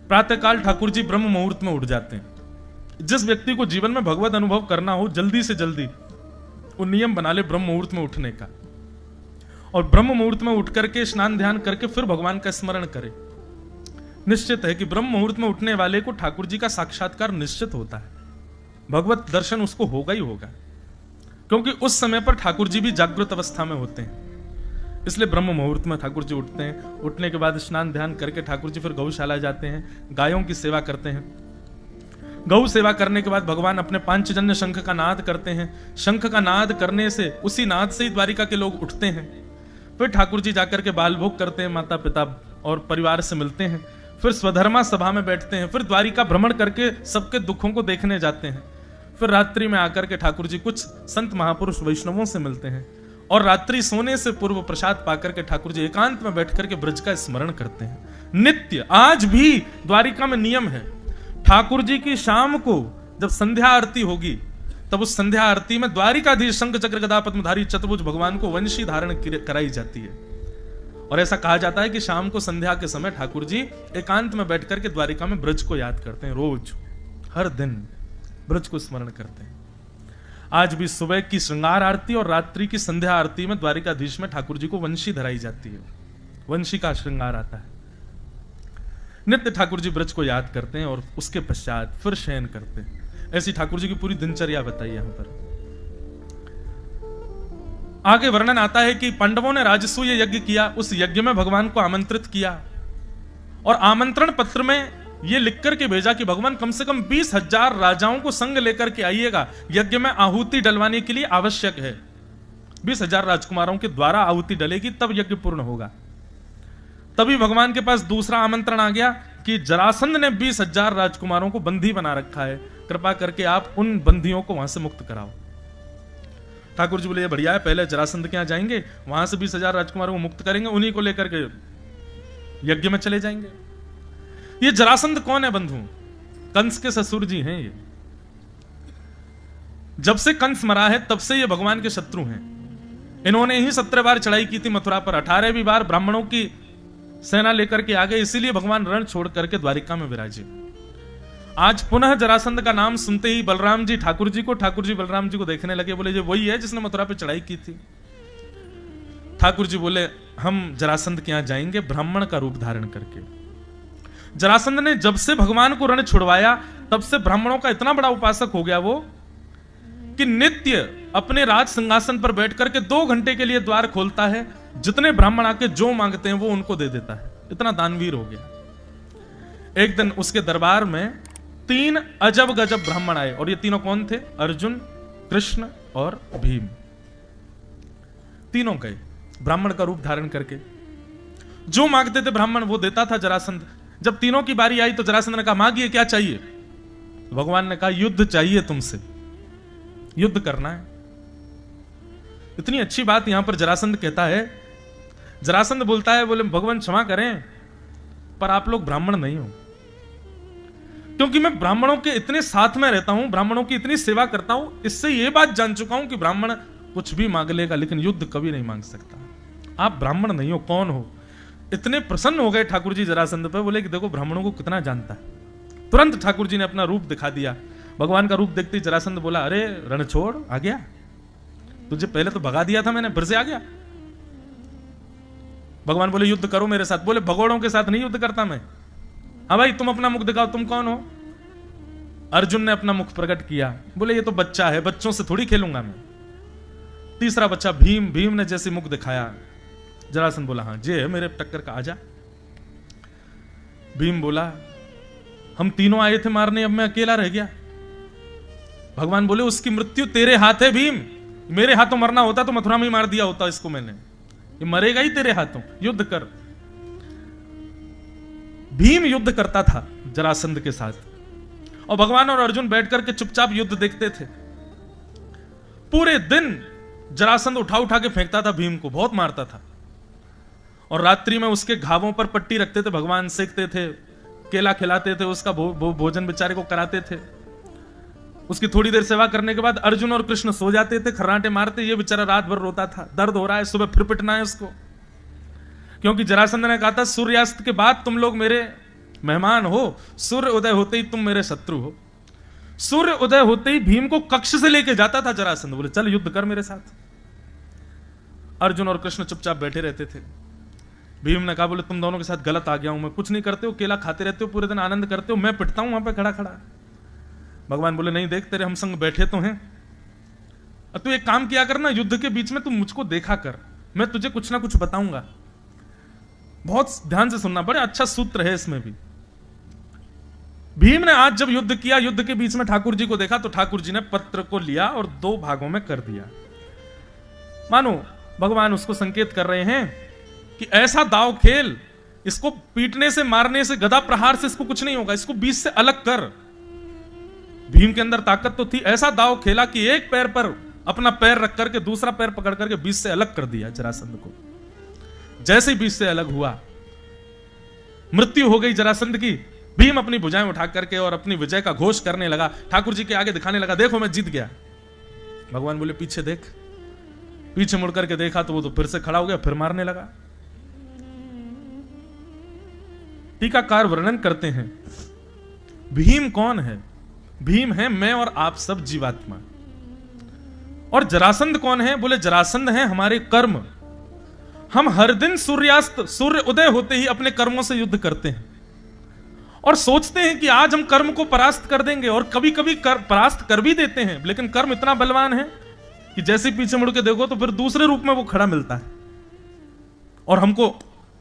प्रातःकाल ठाकुर जी ब्रह्म मुहूर्त में उठ जाते हैं। जिस व्यक्ति को जीवन में भगवत अनुभव करना हो, जल्दी से जल्दी वो नियम बना ले ब्रह्म मुहूर्त में उठने का, और ब्रह्म मुहूर्त में उठ करके स्नान ध्यान करके फिर भगवान का स्मरण करे। निश्चित है कि ब्रह्म मुहूर्त में उठने वाले को ठाकुर जी का साक्षात्कार निश्चित होता है, भगवत दर्शन उसको होगा ही होगा, क्योंकि उस समय पर ठाकुर जी भी जागृत अवस्था में होते हैं। इसलिए ब्रह्म मुहूर्त में ठाकुर जी उठते हैं। उठने के बाद स्नान ध्यान करके ठाकुर जी फिर गौशाला जाते हैं, गायों की सेवा करते हैं। गौ सेवा करने के बाद भगवान अपने पांचजन्य शंख का नाद करते हैं। शंख का नाद करने से, उसी नाद से ही द्वारिका के लोग उठते हैं। फिर ठाकुर जी जाकर के बाल भोग करते हैं, माता पिता और परिवार से मिलते हैं। फिर स्वधर्मा सभा में बैठते हैं। फिर द्वारिका भ्रमण करके सबके दुखों को देखने जाते हैं। फिर रात्रि में आकर के ठाकुर जी कुछ संत महापुरुष वैष्णवों से मिलते हैं, और रात्रि सोने से पूर्व प्रसाद पाकर के ठाकुर जी एकांत में बैठ करके ब्रज का स्मरण करते हैं। नित्य आज भी द्वारिका में नियम है, ठाकुर जी की शाम को जब संध्या आरती होगी, तब उस संध्या आरती में द्वारिकाधीश शंख चक्र गदा पद्मधारी चतुर्भुज भगवान को वंशी धारण कराई जाती है। और ऐसा कहा जाता है कि शाम को संध्या के समय ठाकुर जी एकांत में बैठ करके द्वारिका में ब्रज को याद करते हैं। रोज हर दिन ब्रज को स्मरण करते हैं। आज भी सुबह की श्रृंगार आरती और रात्रि की संध्या आरती में द्वारिकाधीश में ठाकुर जी को वंशी धराई जाती है, वंशी का श्रृंगार आता है। नित्य ठाकुर जी ब्रज को याद करते हैं और उसके पश्चात फिर शयन करते हैं। ऐसी ठाकुर जी की पूरी दिनचर्या बताई यहां पर। आगे वर्णन आता है कि पांडवों ने राजसूय यज्ञ किया, उस यज्ञ में भगवान को आमंत्रित किया, और आमंत्रण पत्र में यह लिख करके भेजा कि भगवान कम से कम 20,000 राजाओं को संग लेकर के आइएगा, यज्ञ में आहुति डलवाने के लिए आवश्यक है। 20,000 राजकुमारों के द्वारा आहुति डलेगी तब यज्ञ पूर्ण होगा। तभी भगवान के पास दूसरा आमंत्रण आ गया कि जरासंध ने 20,000 राजकुमारों को बंदी बना रखा है, कृपा करके आप उन बंदियों को वहां से मुक्त कराओ। ठाकुर जी बोले ये बढ़िया है, पहले जरासंध के यहां जाएंगे, वहां से 20,000 राजकुमारों को मुक्त करेंगे, उन्हीं को लेकर के यज्ञ में चले जाएंगे। ये जरासंध कौन है बंधु? कंस के ससुर जी हैं। ये जब से कंस मरा है तब से ये भगवान के शत्रु हैं। इन्होंने ही 17 बार चढ़ाई की थी मथुरा पर, 18वीं बार ब्राह्मणों की सेना लेकर के आ गए, इसीलिए भगवान रण छोड़ करके द्वारिका में विराजे। आज पुनः जरासंध का नाम सुनते ही बलराम जी ठाकुर जी बलराम जी को देखने लगे, बोले ये वही है जिसने मथुरा पे चढ़ाई की थी। ठाकुर जी बोले हम जरासंध के यहां जाएंगे ब्राह्मण का रूप धारण करके। जरासंध ने जब से भगवान को रण छुड़वाया तब से ब्राह्मणों का इतना बड़ा उपासक हो गया वो, कि नित्य अपने राज सिंहासन पर बैठ करके 2 घंटे के लिए द्वार खोलता है, जितने ब्राह्मण आके जो मांगते हैं वो उनको दे देता है। इतना दानवीर हो गया। एक दिन उसके दरबार में 3 अजब गजब ब्राह्मण आए, और ये तीनों कौन थे? अर्जुन, कृष्ण और भीम। तीनों गए ब्राह्मण का रूप धारण करके, जो मांगते थे ब्राह्मण वो देता था जरासंध। जब तीनों की बारी आई तो जरासंध ने कहा मांगिए क्या चाहिए? भगवान ने कहा युद्ध चाहिए, तुमसे युद्ध करना है। इतनी अच्छी बात यहां पर जरासंध कहता है। जरासंध बोलता है, बोले भगवान क्षमा करें पर आप लोग ब्राह्मण नहीं हो, क्योंकि मैं ब्राह्मणों के इतने साथ में रहता हूं, ब्राह्मणों की इतनी सेवा करता हूं, इससे यह बात जान चुका हूं कि ब्राह्मण कुछ भी मांग लेगा लेकिन युद्ध कभी नहीं मांग सकता। आप ब्राह्मण नहीं हो, कौन हो? इतने प्रसन्न हो गए ठाकुर जी जरासंध पे, बोले कि देखो ब्राह्मणों को कितना जानता है। तुरंत ठाकुर जी ने अपना रूप दिखा दिया। भगवान का रूप देखते ही जरासंध बोला, अरे रण छोड़, आ गया? तुझे पहले तो भगा दिया था मैंने, फिर से आ गया? भगवान बोले युद्ध करो मेरे साथ। बोले भगोड़ों के साथ नहीं युद्ध करता मैं। हाँ भाई तुम अपना मुख दिखाओ, तुम कौन हो? अर्जुन ने अपना मुख प्रकट किया, बोले ये तो बच्चा है, बच्चों से थोड़ी खेलूंगा मैं। तीसरा बच्चा भीम, भीम ने जैसे मुख दिखाया, जरासंध बोला हाँ जे है मेरे टक्कर का, आजा। भीम बोला हम तीनों आए थे मारने, अब मैं अकेला रह गया। भगवान बोले उसकी मृत्यु तेरे हाथ है भीम, मेरे हाथों मरना होता तो मथुरा में ही मार दिया होता इसको मैंने, ये मरेगा ही तेरे हाथों, युद्ध कर। भीम युद्ध करता था जरासंध के साथ, और भगवान और अर्जुन बैठ करके चुपचाप युद्ध देखते थे। पूरे दिन जरासंध उठा उठा के फेंकता था भीम को, बहुत मारता था। और रात्रि में उसके घावों पर पट्टी रखते थे, भगवान सेकते थे, केला खिलाते थे, उसका भोजन बेचारे को कराते थे। उसकी थोड़ी देर सेवा करने के बाद अर्जुन और कृष्ण सो जाते थे, खर्राटे मारते, ये बेचारा रात भर रोता था, दर्द हो रहा है, सुबह फिर पिटना है उसको। क्योंकि जरासंध ने कहा था सूर्यास्त के बाद तुम लोग मेरे मेहमान हो, सूर्य उदय होते ही तुम मेरे शत्रु हो। सूर्य उदय होते ही भीम को कक्ष से लेके जाता था जरासंध, बोले चल युद्ध कर मेरे साथ। अर्जुन और कृष्ण चुपचाप बैठे रहते थे। भीम ने कहा, बोले तुम दोनों के साथ गलत आ गया हूं मैं, कुछ नहीं करते हो, केला खाते रहते हो, पूरे दिन आनंद करते हो, मैं पिटता हूं वहां पे खड़ा खड़ा। भगवान बोले नहीं, देख तेरे हम संग बैठे तो हैं, तू एक काम किया कर ना, युद्ध के बीच में तू मुझको देखा कर, मैं तुझे कुछ ना कुछ बताऊंगा। बहुत ध्यान से सुनना, बड़ा अच्छा सूत्र है इसमें भी। भीम ने आज जब युद्ध किया, युद्ध के बीच में ठाकुर जी को देखा, तो ठाकुर जी ने पत्र को लिया और 2 भागों में कर दिया। मानो भगवान उसको संकेत कर रहे हैं कि ऐसा दाव खेल, इसको पीटने से, मारने से, गदा प्रहार से इसको कुछ नहीं होगा, इसको बीच से अलग कर। भीम के अंदर ताकत तो थी, ऐसा दाव खेला कि एक पैर पर अपना पैर रख करके दूसरा पैर पकड़ करके बीच से अलग कर दिया जरासंध को। जैसे ही बीच से अलग हुआ, मृत्यु हो गई जरासंध की। भीम अपनी भुजाएं उठा करके और अपनी विजय का घोष करने लगा, ठाकुर जी के आगे दिखाने लगा, देखो मैं जीत गया। भगवान बोले पीछे देख। पीछे मुड़ करके देखा तो वो तो फिर से खड़ा हो गया, फिर मारने लगा। टीकाकार वर्णन करते हैं, भीम कौन है? भीम है मैं और आप सब जीवात्मा। और जरासंध कौन है? बोले जरासंध है हमारे कर्म। हम हर दिन सूर्यास्त, सूर्य उदय होते ही अपने कर्मों से युद्ध करते हैं और सोचते हैं कि आज हम कर्म को परास्त कर देंगे, और कभी कभी परास्त कर भी देते हैं, लेकिन कर्म इतना बलवान है कि जैसे पीछे मुड़ के देखो तो फिर दूसरे रूप में वो खड़ा मिलता है और हमको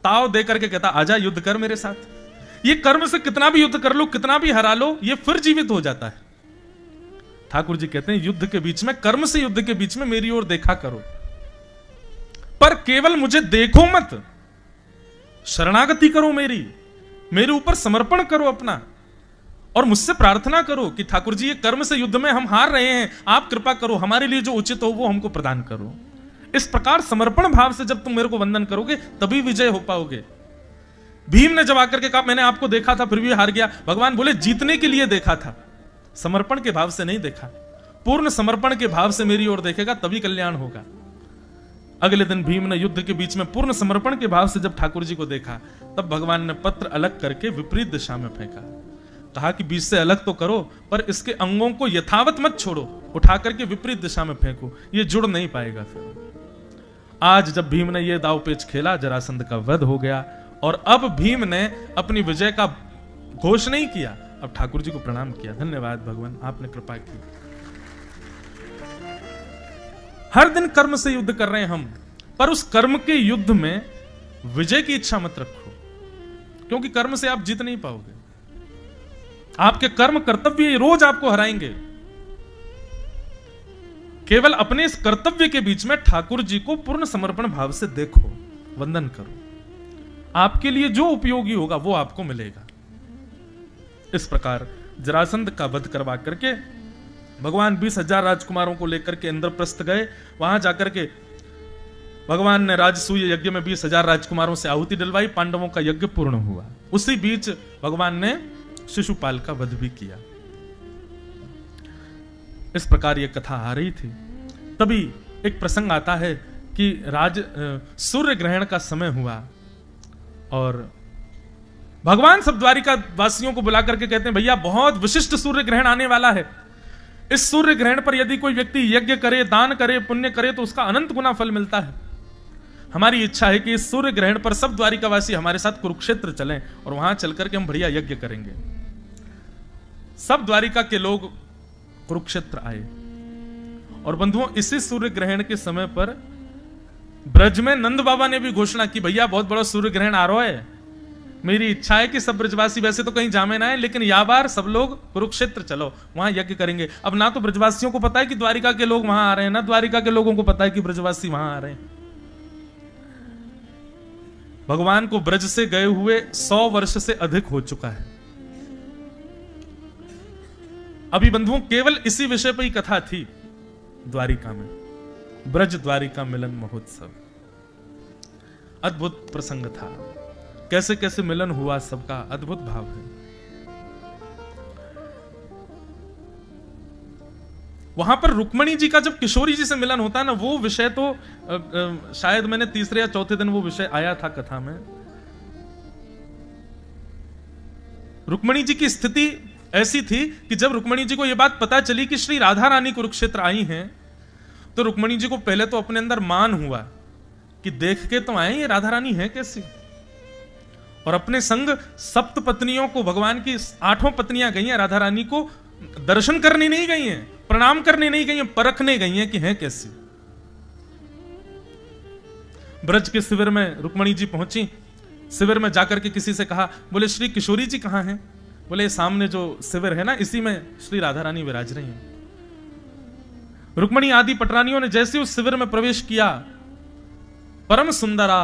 ताव दे करके कहता आजा युद्ध कर मेरे साथ। ये कर्म से कितना भी युद्ध कर लो, कितना भी हरा लो, ये फिर जीवित हो जाता है। ठाकुर जी कहते हैं युद्ध के बीच में, कर्म से युद्ध के बीच में मेरी ओर देखा करो, पर केवल मुझे देखो मत, शरणागति करो, मेरे ऊपर समर्पण करो अपना, और मुझसे प्रार्थना करो कि ठाकुर जी ये कर्म से युद्ध में हम हार रहे हैं, आप कृपा करो, हमारे लिए जो उचित हो वो हमको प्रदान करो। इस प्रकार समर्पण भाव से जब तुम मेरे को वंदन करोगे तभी विजय हो पाओगे। भीम ने जब आकर के कहा मैंने आपको देखा था फिर भी हार गया, भगवान बोले जीतने के लिए देखा था, समर्पण के भाव से नहीं देखा। पूर्ण समर्पण के भाव से मेरी ओर देखेगा तभी कल्याण होगा। अगले दिन भीम ने युद्ध के बीच में पूर्ण समर्पण के भाव से जब ठाकुर जी को देखा, तब भगवान ने पत्र अलग करके विपरीत दिशा में फेंका। कहा कि बीच से अलग तो करो, पर इसके अंगों को यथावत मत छोड़ो, उठा करके विपरीत दिशा में फेंको, ये जुड़ नहीं पाएगा। फिर आज जब भीम ने यह दाव पेच खेला, जरासंध का वध हो गया, और अब भीम ने अपनी विजय का घोष नहीं किया, अब ठाकुर जी को प्रणाम किया, धन्यवाद भगवान आपने कृपा की। हर दिन कर्म से युद्ध कर रहे हैं हम, पर उस कर्म के युद्ध में विजय की इच्छा मत रखो, क्योंकि कर्म से आप जीत नहीं पाओगे। आपके कर्म कर्तव्य रोज आपको हराएंगे। केवल अपने इस कर्तव्य के बीच में ठाकुर जी को पूर्ण समर्पण भाव से देखो, वंदन करो, आपके लिए जो उपयोगी होगा वो आपको मिलेगा। इस प्रकार जरासंध का वध करवा करके भगवान 20,000 राजकुमारों को लेकर के इंद्रप्रस्थ गए। वहां जाकर के भगवान ने राजसूय यज्ञ में 20,000 राजकुमारों से आहुति दिलवाई, पांडवों का यज्ञ पूर्ण हुआ। उसी बीच भगवान ने शिशुपाल का वध भी किया। इस प्रकार यह कथा आ रही थी। तभी एक प्रसंग आता है कि सूर्य ग्रहण का समय हुआ और भगवान सब द्वारिका वासियों को बुला करके कहते हैं भैया बहुत विशिष्ट सूर्य ग्रहण आने वाला है। इस सूर्य ग्रहण पर यदि कोई व्यक्ति यज्ञ करे, दान करे, पुण्य करे तो उसका अनंत गुना फल मिलता है। हमारी इच्छा है कि इस सूर्य ग्रहण पर सब द्वारिकावासी हमारे साथ कुरुक्षेत्र चलें और वहां चल करके हम बढ़िया यज्ञ करेंगे। सब द्वारिका के लोग कुरुक्षेत्र आए और बंधुओं इसी सूर्य ग्रहण के समय पर ब्रज में नंद बाबा ने भी घोषणा की भैया बहुत बड़ा सूर्य ग्रहण आ रहा है, मेरी इच्छा है कि सब ब्रजवासी वैसे तो कहीं जामे ना है, लेकिन या बार सब लोग कुरुक्षेत्र चलो, वहां यज्ञ करेंगे। अब ना तो ब्रजवासियों को पता है कि द्वारिका के लोग वहां आ रहे हैं, ना द्वारिका के लोगों को पता है कि ब्रजवासी वहां आ रहे हैं। भगवान को ब्रज से गए हुए 100 वर्ष से अधिक हो चुका है। अभी बंधुओं केवल इसी विषय पर ही कथा थी द्वारिका में, ब्रज द्वारिका मिलन महोत्सव। अद्भुत प्रसंग था, कैसे कैसे मिलन हुआ सबका, अद्भुत भाव है। वहां पर रुक्मणी जी का जब किशोरी जी से मिलन होता है ना, वो विषय तो शायद मैंने तीसरे या चौथे दिन वो विषय आया था कथा में। रुक्मणी जी की स्थिति ऐसी थी कि जब रुक्मणी जी को यह बात पता चली कि श्री राधा रानी कुरुक्षेत्र आई हैं, तो रुक्मणी जी को पहले तो अपने अंदर मान हुआ कि देख के तो आए ये राधा रानी है कैसी, और अपने संग सप्त पत्नियों को, भगवान की 8 पत्नियां गई हैं राधा रानी को दर्शन करने नहीं गई हैं, प्रणाम करने नहीं गई हैं, परखने गई हैं कि हैं कैसी। ब्रज के शिविर में रुक्मणी जी पहुंची, शिविर में जाकर के किसी से कहा, बोले श्री किशोरी जी कहां हैं? बोले सामने जो शिविर है ना, इसी में श्री राधा रानी विराज रही हैं। रुक्मणी आदि पटरानियों ने जैसे उस शिविर में प्रवेश किया, परम सुंदरा,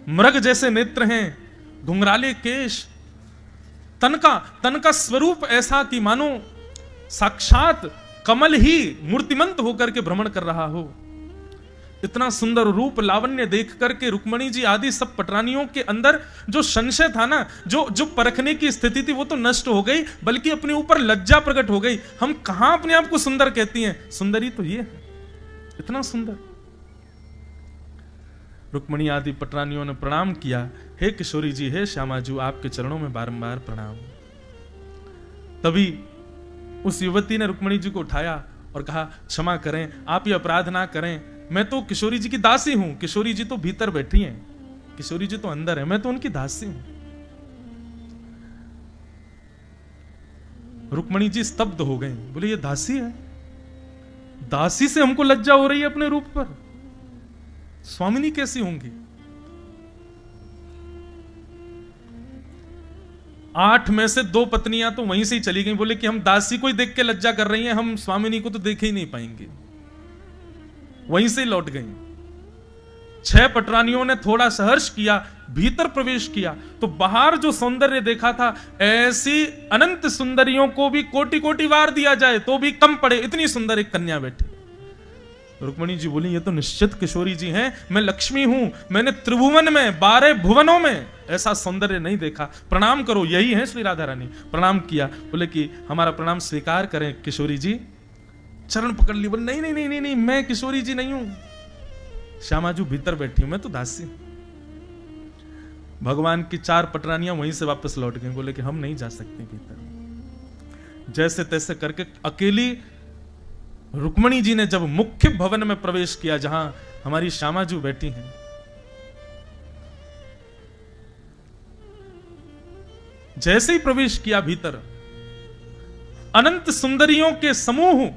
मृग जैसे नेत्र हैं, घुंघराले केश, तन का स्वरूप ऐसा कि मानो साक्षात कमल ही मूर्तिमंत होकर के भ्रमण कर रहा हो। इतना सुंदर रूप लावण्य देख करके रुक्मणी जी आदि सब पटरानियों के अंदर जो संशय था ना, जो परखने की स्थिति थी, वो तो नष्ट हो गई, बल्कि अपने ऊपर लज्जा प्रकट हो गई। हम कहां अपने आप को सुंदर कहती हैं, सुंदरी तो ये है, इतना सुंदर। रुक्मणी आदि पटरानियों ने प्रणाम किया, हे किशोरी जी, हे श्यामाजू, आपके चरणों में बारंबार प्रणाम। तभी उस युवती ने रुक्मणी जी को उठाया और कहा, क्षमा करें, आप ये अपराध ना करें, मैं तो किशोरी जी की दासी हूं। किशोरी जी तो भीतर बैठी हैं, किशोरी जी तो अंदर है, मैं तो उनकी दासी हूं। रुक्मणी जी स्तब्ध हो गई, बोले ये दासी है? दासी से हमको लज्जा हो रही है अपने रूप पर, स्वामिनी कैसी होंगी? 8 में से 2 पत्नियां तो वहीं से ही चली गई, बोले कि हम दासी को ही देख के लज्जा कर रही हैं, हम स्वामिनी को तो देख ही नहीं पाएंगे, वहीं से लौट गई। 6 पटरानियों ने थोड़ा सहर्ष किया, भीतर प्रवेश किया, तो बाहर जो सौंदर्य देखा था, ऐसी अनंत सुंदरियों को भी कोटि कोटि वार दिया जाए तो भी कम पड़े, इतनी सुंदर एक कन्या बैठी। रुक्मणी जी बोली, ये तो निश्चित किशोरी जी हैं, मैं लक्ष्मी हूं, मैंने त्रिभुवन में 12 भुवनों में ऐसा सौंदर्य नहीं देखा, प्रणाम करो, यही है श्री राधा रानी। प्रणाम किया, बोले कि हमारा प्रणाम स्वीकार करें किशोरी जी। चरण पकड़ ली, बोले नहीं नहीं नहीं नहीं नहीं, मैं किशोरी जी नहीं हूं, श्यामाजू भीतर बैठी हूं, मैं तो दासी। भगवान की 4 पटरानियां वहीं से वापस लौट गई, बोले कि हम नहीं जा सकते भीतर। जैसे तैसे करके अकेली रुक्मणी जी ने जब मुख्य भवन में प्रवेश किया, जहां हमारी श्यामाजू बैठी हैं, जैसे ही प्रवेश किया भीतर, अनंत सुंदरियों के समूह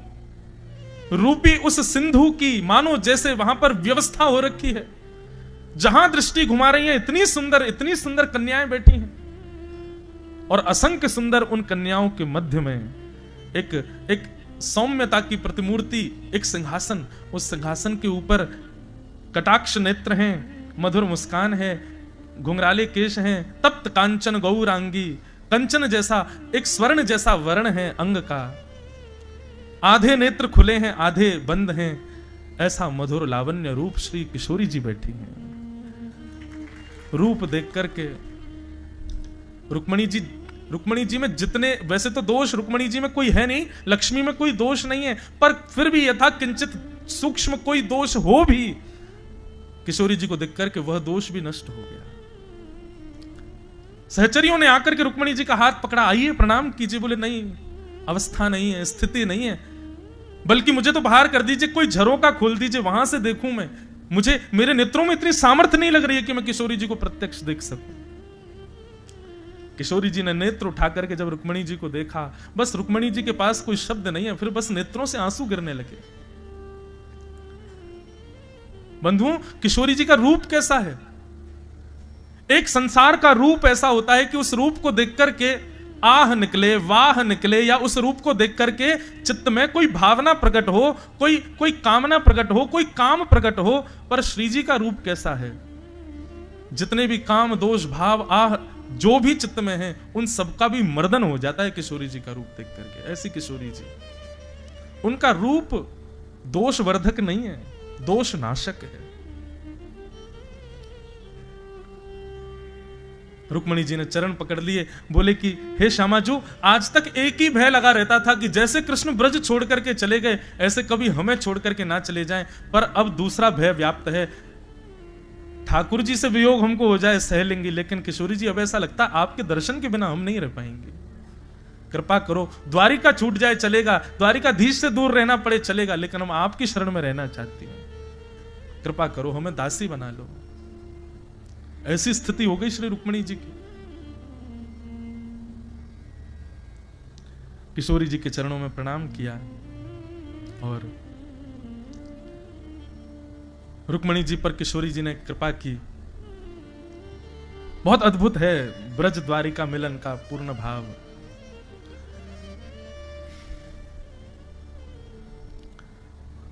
रूपी उस सिंधु की मानो जैसे वहां पर व्यवस्था हो रखी है, जहां दृष्टि घुमा रही है, इतनी सुंदर कन्याएं बैठी हैं, और असंख्य सुंदर उन कन्याओं के मध्य में एक सौम्यता की प्रतिमूर्ति, एक सिंहासन, उस सिंहासन के ऊपर कटाक्ष नेत्र हैं, मधुर मुस्कान है, घुंघराले केश हैं, तप्त कांचन गौरांगी, कंचन जैसा एक स्वर्ण जैसा वर्ण है अंग का, आधे नेत्र खुले हैं, आधे बंद हैं, ऐसा मधुर लावण्य रूप श्री किशोरी जी बैठी हैं। रूप देख करके रुक्मणी जी में जितने, वैसे तो दोष रुक्मणी जी में कोई है नहीं, लक्ष्मी में कोई दोष नहीं है, पर फिर भी यथा किंचित सूक्ष्म कोई दोष हो भी, किशोरी जी को देख करके वह दोष भी नष्ट हो गया। सहचरियों ने आकर के रुक्मणी जी का हाथ पकड़ा, आइए प्रणाम कीजिए। बोले नहीं, अवस्था नहीं है, स्थिति नहीं है, बल्कि मुझे तो बाहर कर दीजिए, कोई झरोका खोल दीजिए, वहां से देखूं मैं, मुझे मेरे नेत्रों में इतनी सामर्थ्य नहीं लग रही है कि मैं किशोरी जी को प्रत्यक्ष देख सकूं। किशोरी जी ने नेत्र उठा करके जब रुक्मणी जी को देखा, बस रुक्मणी जी के पास कोई शब्द नहीं है, फिर बस नेत्रों से आंसू गिरने लगे। बंधुओं, किशोरी जी का रूप कैसा है? एक संसार का रूप ऐसा होता है कि उस रूप को देख करके आह निकले, वाह निकले, या उस रूप को देख करके चित्त में कोई भावना प्रकट हो, कोई कामना प्रकट हो, कोई काम प्रकट हो। पर श्री जी का रूप कैसा है? जितने भी काम, दोष, भाव, आह जो भी चित्त में है, उन सबका भी मर्दन हो जाता है किशोरी जी का रूप देख करके। ऐसी किशोरी जी, उनका रूप दोष वर्धक नहीं है, दोष नाशक है। रुक्मणी जी ने चरण पकड़ लिए, बोले कि हे श्यामाजू, आज तक एक ही भय लगा रहता था कि जैसे कृष्ण ब्रज छोड़ करके चले गए, ऐसे कभी हमें छोड़ करके ना चले जाएं, पर अब दूसरा भय व्याप्त है। ठाकुर जी से वियोग हमको हो जाए सह लेंगे, लेकिन किशोरी जी अब ऐसा लगता आपके दर्शन के बिना हम नहीं रह पाएंगे। कृपा करो, द्वारिका छूट जाए चलेगा, द्वारिकाधीश से दूर रहना पड़े चलेगा, लेकिन हम आपकी शरण में रहना चाहते हैं। कृपा करो, हमें दासी बना लो। ऐसी स्थिति हो गई श्री रुक्मिणी जी की। किशोरी जी के चरणों में प्रणाम किया और रुक्मिणी जी पर किशोरी जी ने कृपा की। बहुत अद्भुत है ब्रज द्वारिका मिलन का पूर्ण भाव।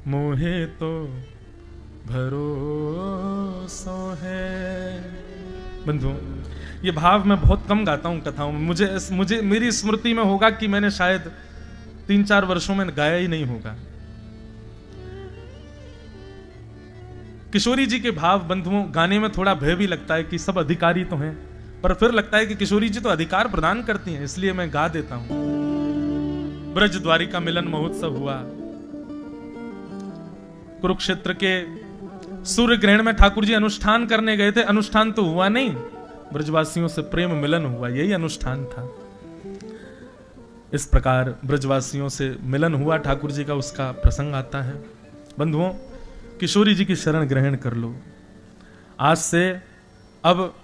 मोहे तो भरोसा है। बंधु, ये भाव मैं बहुत कम गाता हूं कथाओं में। मुझे मेरी स्मृति में होगा कि मैंने शायद 3-4 वर्षों में गाया ही नहीं होगा। किशोरी जी के भाव बंधुओं गाने में थोड़ा भय भी लगता है कि सब अधिकारी तो हैं, पर फिर लगता है कि किशोरी जी तो अधिकार प्रदान करती हैं, इसलिए मैं गा देता हूं। ब्रज द्वारिका मिलन महोत्सव हुआ। कुरुक्षेत्र के सूर्य ग्रहण में ठाकुर जी अनुष्ठान करने गए थे। अनुष्ठान तो हुआ नहीं, ब्रजवासियों से प्रेम मिलन हुआ, यही अनुष्ठान था। इस प्रकार ब्रजवासियों से मिलन हुआ ठाकुर जी का, उसका प्रसंग आता है। बंधुओं, किशोरी जी की शरण ग्रहण कर लो। आज से अब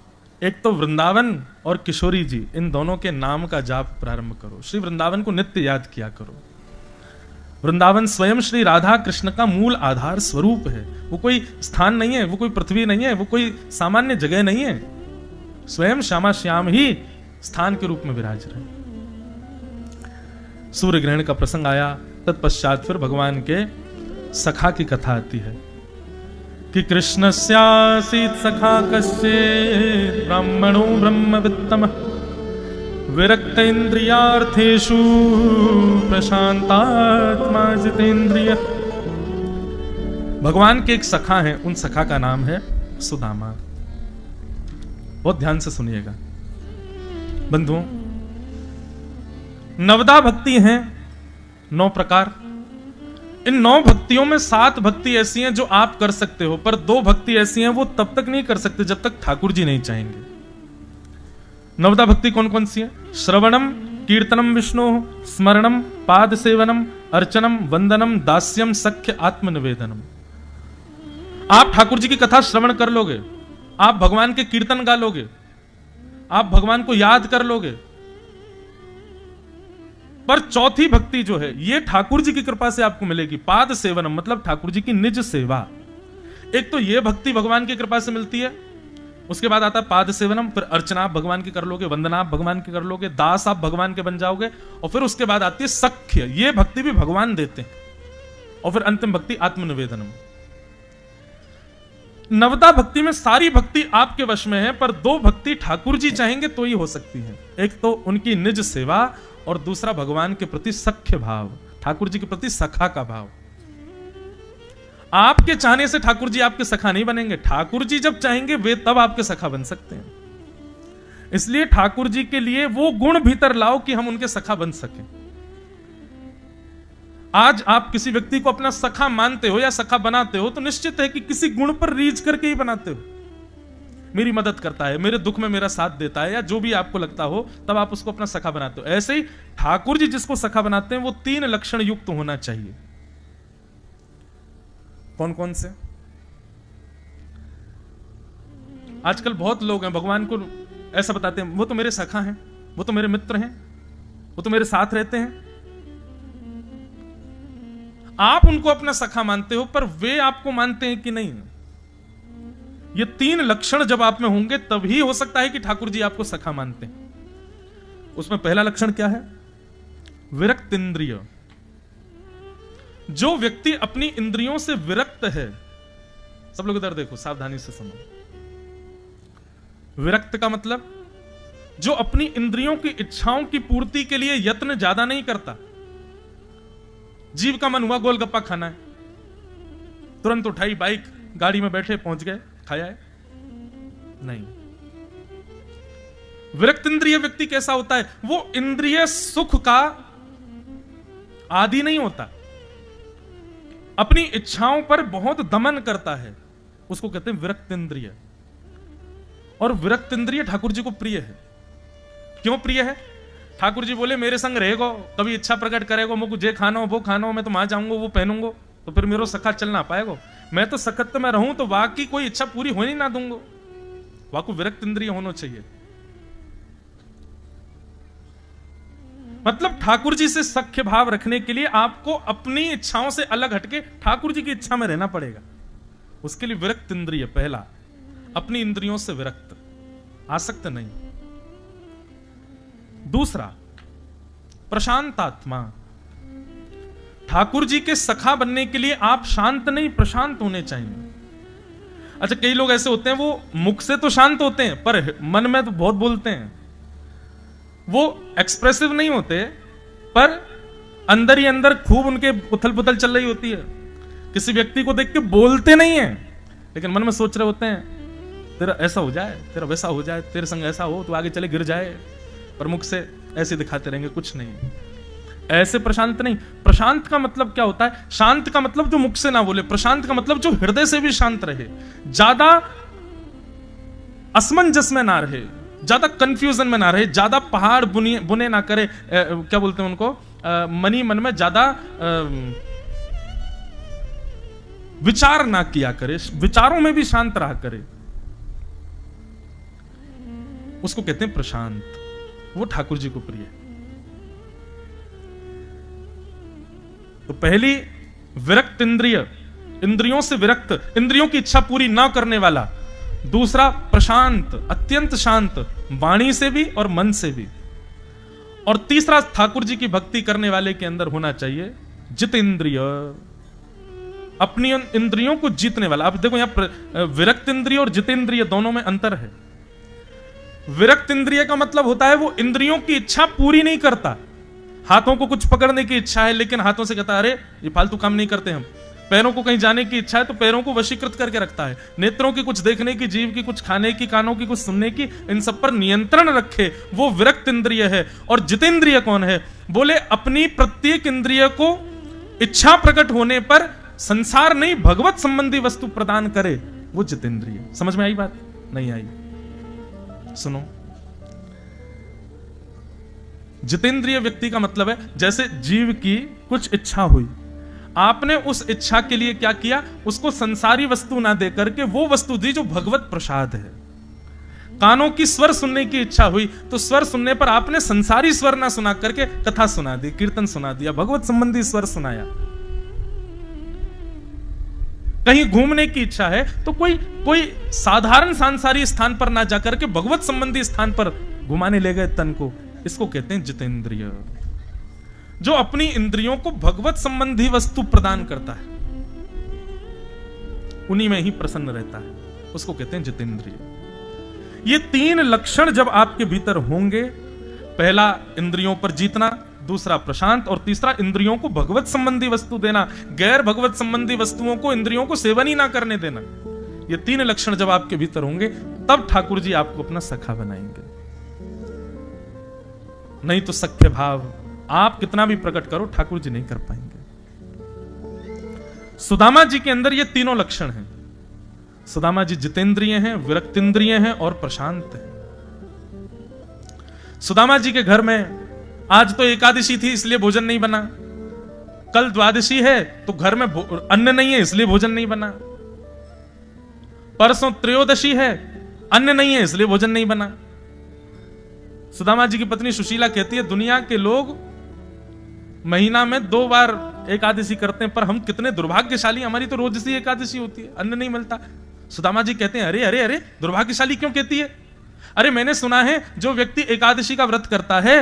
एक तो वृंदावन और किशोरी जी, इन दोनों के नाम का जाप प्रारंभ करो। श्री वृंदावन को नित्य याद किया करो। वृंदावन स्वयं श्री राधा कृष्ण का मूल आधार स्वरूप है। वो कोई स्थान नहीं है, वो कोई पृथ्वी नहीं है, वो कोई सामान्य जगह नहीं है। स्वयं श्यामा श्याम ही स्थान के रूप में विराज रहे। सूर्य ग्रहण का प्रसंग आया, तत्पश्चात फिर भगवान के सखा की कथा आती है कि कृष्णस्यासीत् सखा कश्चित् ब्राह्मणो ब्रह्मवित्तमः विरक्त इंद्रियार्थेषु प्रशांतात्मा जितेंद्रिय। भगवान के एक सखा हैं, उन सखा का नाम है सुदामा। बहुत ध्यान से सुनिएगा बंधुओं। नवदा भक्ति हैं 9 प्रकार। इन 9 भक्तियों में 7 भक्ति ऐसी हैं जो आप कर सकते हो, पर 2 भक्ति ऐसी हैं वो तब तक नहीं कर सकते जब तक ठाकुर जी नहीं चाहेंगे। नवदा भक्ति कौन कौन सी है? श्रवणम कीर्तनम विष्णु, स्मरणम पाद सेवनम, अर्चनम वंदनम, दास्यम सख्य आत्मनिवेदनम। आप ठाकुर जी की कथा श्रवण कर लोगे, आप भगवान के कीर्तन गा लोगे, आप भगवान को याद कर लोगे, पर चौथी भक्ति जो है ये ठाकुर जी की कृपा से आपको मिलेगी। पाद सेवनम मतलब ठाकुर जी की निज सेवा। एक तो ये भक्ति भगवान की कृपा से मिलती है, उसके बाद आता है पाद सेवनम, फिर अर्चना आप भगवान की कर लोगे, वंदना आप भगवान की कर लोगे, दास आप भगवान के बन जाओगे, और फिर उसके बाद आती है सख्य। ये भक्ति भी भगवान देते हैं, और फिर अंतिम भक्ति आत्मनिवेदनम। नवदा भक्ति में सारी भक्ति आपके वश में है, पर 2 भक्ति ठाकुर जी चाहेंगे तो ही हो सकती है। एक तो उनकी निज सेवा और दूसरा भगवान के प्रति सख्य भाव, ठाकुर जी के प्रति सखा का भाव। आपके चाहने से ठाकुर जी आपके सखा नहीं बनेंगे, ठाकुर जी जब चाहेंगे वे तब आपके सखा बन सकते हैं। इसलिए ठाकुर जी के लिए वो गुण भीतर लाओ कि हम उनके सखा बन सकें। आज आप किसी व्यक्ति को अपना सखा मानते हो या सखा बनाते हो तो निश्चित है कि किसी गुण पर रीझ करके ही बनाते हो। मेरी मदद करता है, मेरे दुख में मेरा साथ देता है, या जो भी आपको लगता हो, तब आप उसको अपना सखा बनाते हो। ऐसे ही ठाकुर जी जिसको सखा बनाते हैं वो 3 लक्षण युक्त होना चाहिए। कौन कौन से? आजकल बहुत लोग हैं भगवान को ऐसा बताते हैं, वो तो मेरे सखा हैं, वो तो मेरे मित्र हैं, वो तो मेरे साथ रहते हैं। आप उनको अपना सखा मानते हो, पर वे आपको मानते हैं कि नहीं? ये 3 लक्षण जब आप में होंगे तभी हो सकता है कि ठाकुर जी आपको सखा मानते हैं। उसमें पहला लक्षण क्या है? विरक्त इंद्रिय। जो व्यक्ति अपनी इंद्रियों से विरक्त है, सब लोग इधर देखो, सावधानी से सुनो। विरक्त का मतलब जो अपनी इंद्रियों की इच्छाओं की पूर्ति के लिए यत्न ज्यादा नहीं करता। जीव का मन हुआ गोलगप्पा खाना है, तुरंत उठाई बाइक, गाड़ी में बैठे पहुंच गए, खाया है? नहीं। विरक्त इंद्रिय व्यक्ति कैसा होता है? वो इंद्रिय सुख का आदि नहीं होता, अपनी इच्छाओं पर बहुत दमन करता है, उसको कहते हैं विरक्त इंद्रिय। और विरक्त इंद्रिय ठाकुर जी को प्रिय है। क्यों प्रिय है? ठाकुर जी बोले मेरे संग रहेगो, कभी इच्छा प्रकट करेगो, मुझको जे खाना हो वो खाना हो, मैं तो वहां जाऊंगा वो पहनूंगा, तो फिर मेरे सखा चल ना पाएगो। मैं तो सखत में रहूं तो वाह की कोई इच्छा पूरी होने ना दूंगा। वाह को विरक्त इंद्रिय होना चाहिए। मतलब ठाकुर जी से सख्य भाव रखने के लिए आपको अपनी इच्छाओं से अलग हटके ठाकुर जी की इच्छा में रहना पड़ेगा। उसके लिए विरक्त इंद्रिय पहला, अपनी इंद्रियों से विरक्त, आसक्त नहीं। दूसरा, प्रशांत आत्मा। ठाकुर जी के सखा बनने के लिए आप शांत नहीं प्रशांत होने चाहिए। अच्छा, कई लोग ऐसे होते हैं वो मुख से तो शांत होते हैं पर मन में तो बहुत बोलते हैं। वो एक्सप्रेसिव नहीं होते पर अंदर ही अंदर खूब उनके उथल पुथल चल रही होती है। किसी व्यक्ति को देख के बोलते नहीं है लेकिन मन में सोच रहे होते हैं तेरा ऐसा हो जाए, तेरा वैसा हो जाए, तेरे संग ऐसा हो तो आगे चले गिर जाए, पर मुख से ऐसे दिखाते रहेंगे, कुछ नहीं। ऐसे प्रशांत नहीं। प्रशांत का मतलब क्या होता है? शांत का मतलब जो मुख से ना बोले, प्रशांत का मतलब जो हृदय से भी शांत रहे, ज्यादा असमंजस में ना रहे, ज्यादा कंफ्यूजन में ना रहे, ज्यादा पहाड़ बुने ना करे, क्या बोलते हैं उनको, मनी मन में ज्यादा विचार ना किया करे, विचारों में भी शांत रहा करे, उसको कहते हैं प्रशांत। वो ठाकुर जी को प्रिय। तो पहली विरक्त इंद्रिय, इंद्रियों से विरक्त, इंद्रियों की इच्छा पूरी ना करने वाला। दूसरा प्रशांत, अत्यंत शांत, वाणी से भी और मन से भी। और तीसरा ठाकुर जी की भक्ति करने वाले के अंदर होना चाहिए जितेंद्रिय, अपनी इंद्रियों को जीतने वाला। अब देखो यहां विरक्त इंद्रिय और जितेंद्रिय दोनों में अंतर है। विरक्त इंद्रिय का मतलब होता है वो इंद्रियों की इच्छा पूरी नहीं करता। हाथों को कुछ पकड़ने की इच्छा है लेकिन हाथों से कहता है अरे ये फालतू काम नहीं करते हम। पैरों को कहीं जाने की इच्छा है तो पैरों को वशीकृत करके रखता है। नेत्रों की कुछ देखने की, जीव की कुछ खाने की, कानों की कुछ सुनने की, इन सब पर नियंत्रण रखे, वो विरक्त इंद्रिय है। और जितेंद्रिय कौन है? बोले अपनी प्रत्येक इंद्रिय को इच्छा प्रकट होने पर संसार नहीं भगवत संबंधी वस्तु प्रदान करे, वो जितेंद्रिय। समझ में आई बात? नहीं आई? सुनो, जितेंद्रिय व्यक्ति का मतलब है जैसे जीव की कुछ इच्छा हुई, आपने उस इच्छा के लिए क्या किया? उसको संसारी वस्तु ना दे करके वो वस्तु दी जो भगवत प्रसाद है। कानों की स्वर सुनने की इच्छा हुई तो स्वर सुनने पर आपने संसारी स्वर ना सुना करके कथा सुना दी, कीर्तन सुना दिया, भगवत संबंधी स्वर सुनाया। कहीं घूमने की इच्छा है तो कोई साधारण सांसारी स्थान पर ना जाकर के भगवत संबंधी स्थान पर घुमाने ले गए तन को। इसको कहते हैं जितेंद्रिय, जो अपनी इंद्रियों को भगवत संबंधी वस्तु प्रदान करता है, उन्हीं में ही प्रसन्न रहता है, उसको कहते हैं जितेंद्रिय। ये तीन लक्षण जब आपके भीतर होंगे, पहला इंद्रियों पर जीतना, दूसरा प्रशांत, और तीसरा इंद्रियों को भगवत संबंधी वस्तु देना, गैर भगवत संबंधी वस्तुओं को इंद्रियों को सेवन ही ना करने देना। ये तीन लक्षण जब आपके भीतर होंगे तब ठाकुर जी आपको अपना सखा बनाएंगे। नहीं तो सख्य भाव आप कितना भी प्रकट करो ठाकुर जी नहीं कर पाएंगे। सुदामा जी के अंदर ये तीनों लक्षण हैं। सुदामा जी जितेंद्रिय हैं, विरक्तिंद्रिय हैं और प्रशांत हैं। सुदामा जी के घर में आज तो एकादशी थी इसलिए भोजन नहीं बना, कल द्वादशी है तो घर में अन्न नहीं है इसलिए भोजन नहीं बना, परसों त्रयोदशी है अन्न नहीं है इसलिए भोजन नहीं बना। सुदामा जी की पत्नी सुशीला कहती है दुनिया के लोग महीना में 2 बार एकादशी करते हैं पर हम कितने दुर्भाग्यशाली, हमारी तो रोज सी एकादशी होती है, अन्न नहीं मिलता। सुदामा जी कहते हैं अरे अरे अरे दुर्भाग्यशाली क्यों कहती है? अरे मैंने सुना है जो व्यक्ति एकादशी का व्रत करता है,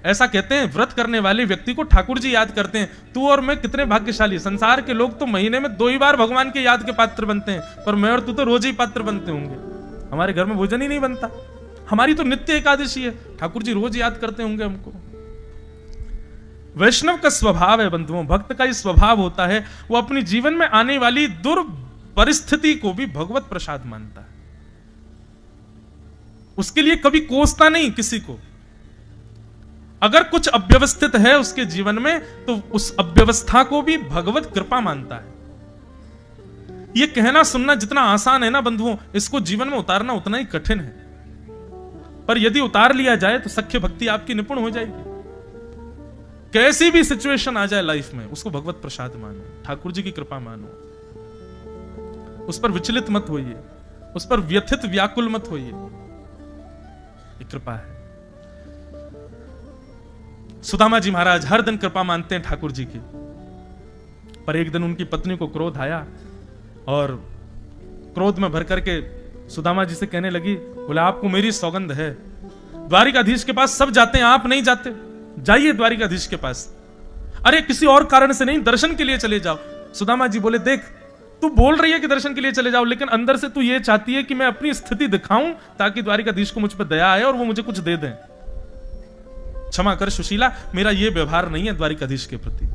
ऐसा कहते हैं व्रत करने वाले व्यक्ति को ठाकुर जी याद करते हैं। तू और मैं कितने भाग्यशाली, संसार के लोग तो महीने में 2 ही बार भगवान के याद के पात्र बनते हैं, पर मैं और तू तो रोज ही पात्र बनते होंगे। हमारे घर में भोजन ही नहीं बनता, हमारी तो नित्य एकादशी है, ठाकुर जी रोज याद करते होंगे हमको। वैष्णव का स्वभाव है बंधुओं, भक्त का ही स्वभाव होता है, वो अपनी जीवन में आने वाली दुर्परिस्थिति को भी भगवत प्रसाद मानता है। उसके लिए कभी कोसता नहीं किसी को। अगर कुछ अव्यवस्थित है उसके जीवन में तो उस अव्यवस्था को भी भगवत कृपा मानता है। यह कहना सुनना जितना आसान है ना बंधुओं, इसको जीवन में उतारना उतना ही कठिन है। पर यदि उतार लिया जाए तो सख्य भक्ति आपकी निपुण हो जाएगी। कैसी भी सिचुएशन आ जाए लाइफ में, उसको भगवत प्रसाद मानो, ठाकुर जी की कृपा मानो, उस पर विचलित मत होइए, उस पर व्यथित व्याकुल मत होइए। ये कृपा है। सुदामा जी महाराज हर दिन कृपा मानते हैं ठाकुर जी की, पर एक दिन उनकी पत्नी को क्रोध आया और क्रोध में भर करके सुदामा जी से कहने लगी, बोले आपको मेरी सौगंध है, द्वारिकाधीश के पास सब जाते हैं, आप नहीं जाते, जाइए द्वारिकाधीश के पास। अरे किसी और कारण से नहीं, दर्शन के लिए चले जाओ। सुदामा जी बोले, देख तू बोल रही है कि दर्शन के लिए चले जाओ, लेकिन अंदर से तू ये चाहती है कि मैं अपनी स्थिति दिखाऊं ताकि द्वारिकाधीश को मुझ पर दया आए और वो मुझे कुछ दे दें। क्षमा कर सुशीला, मेरा ये व्यवहार नहीं है द्वारिकाधीश के प्रति।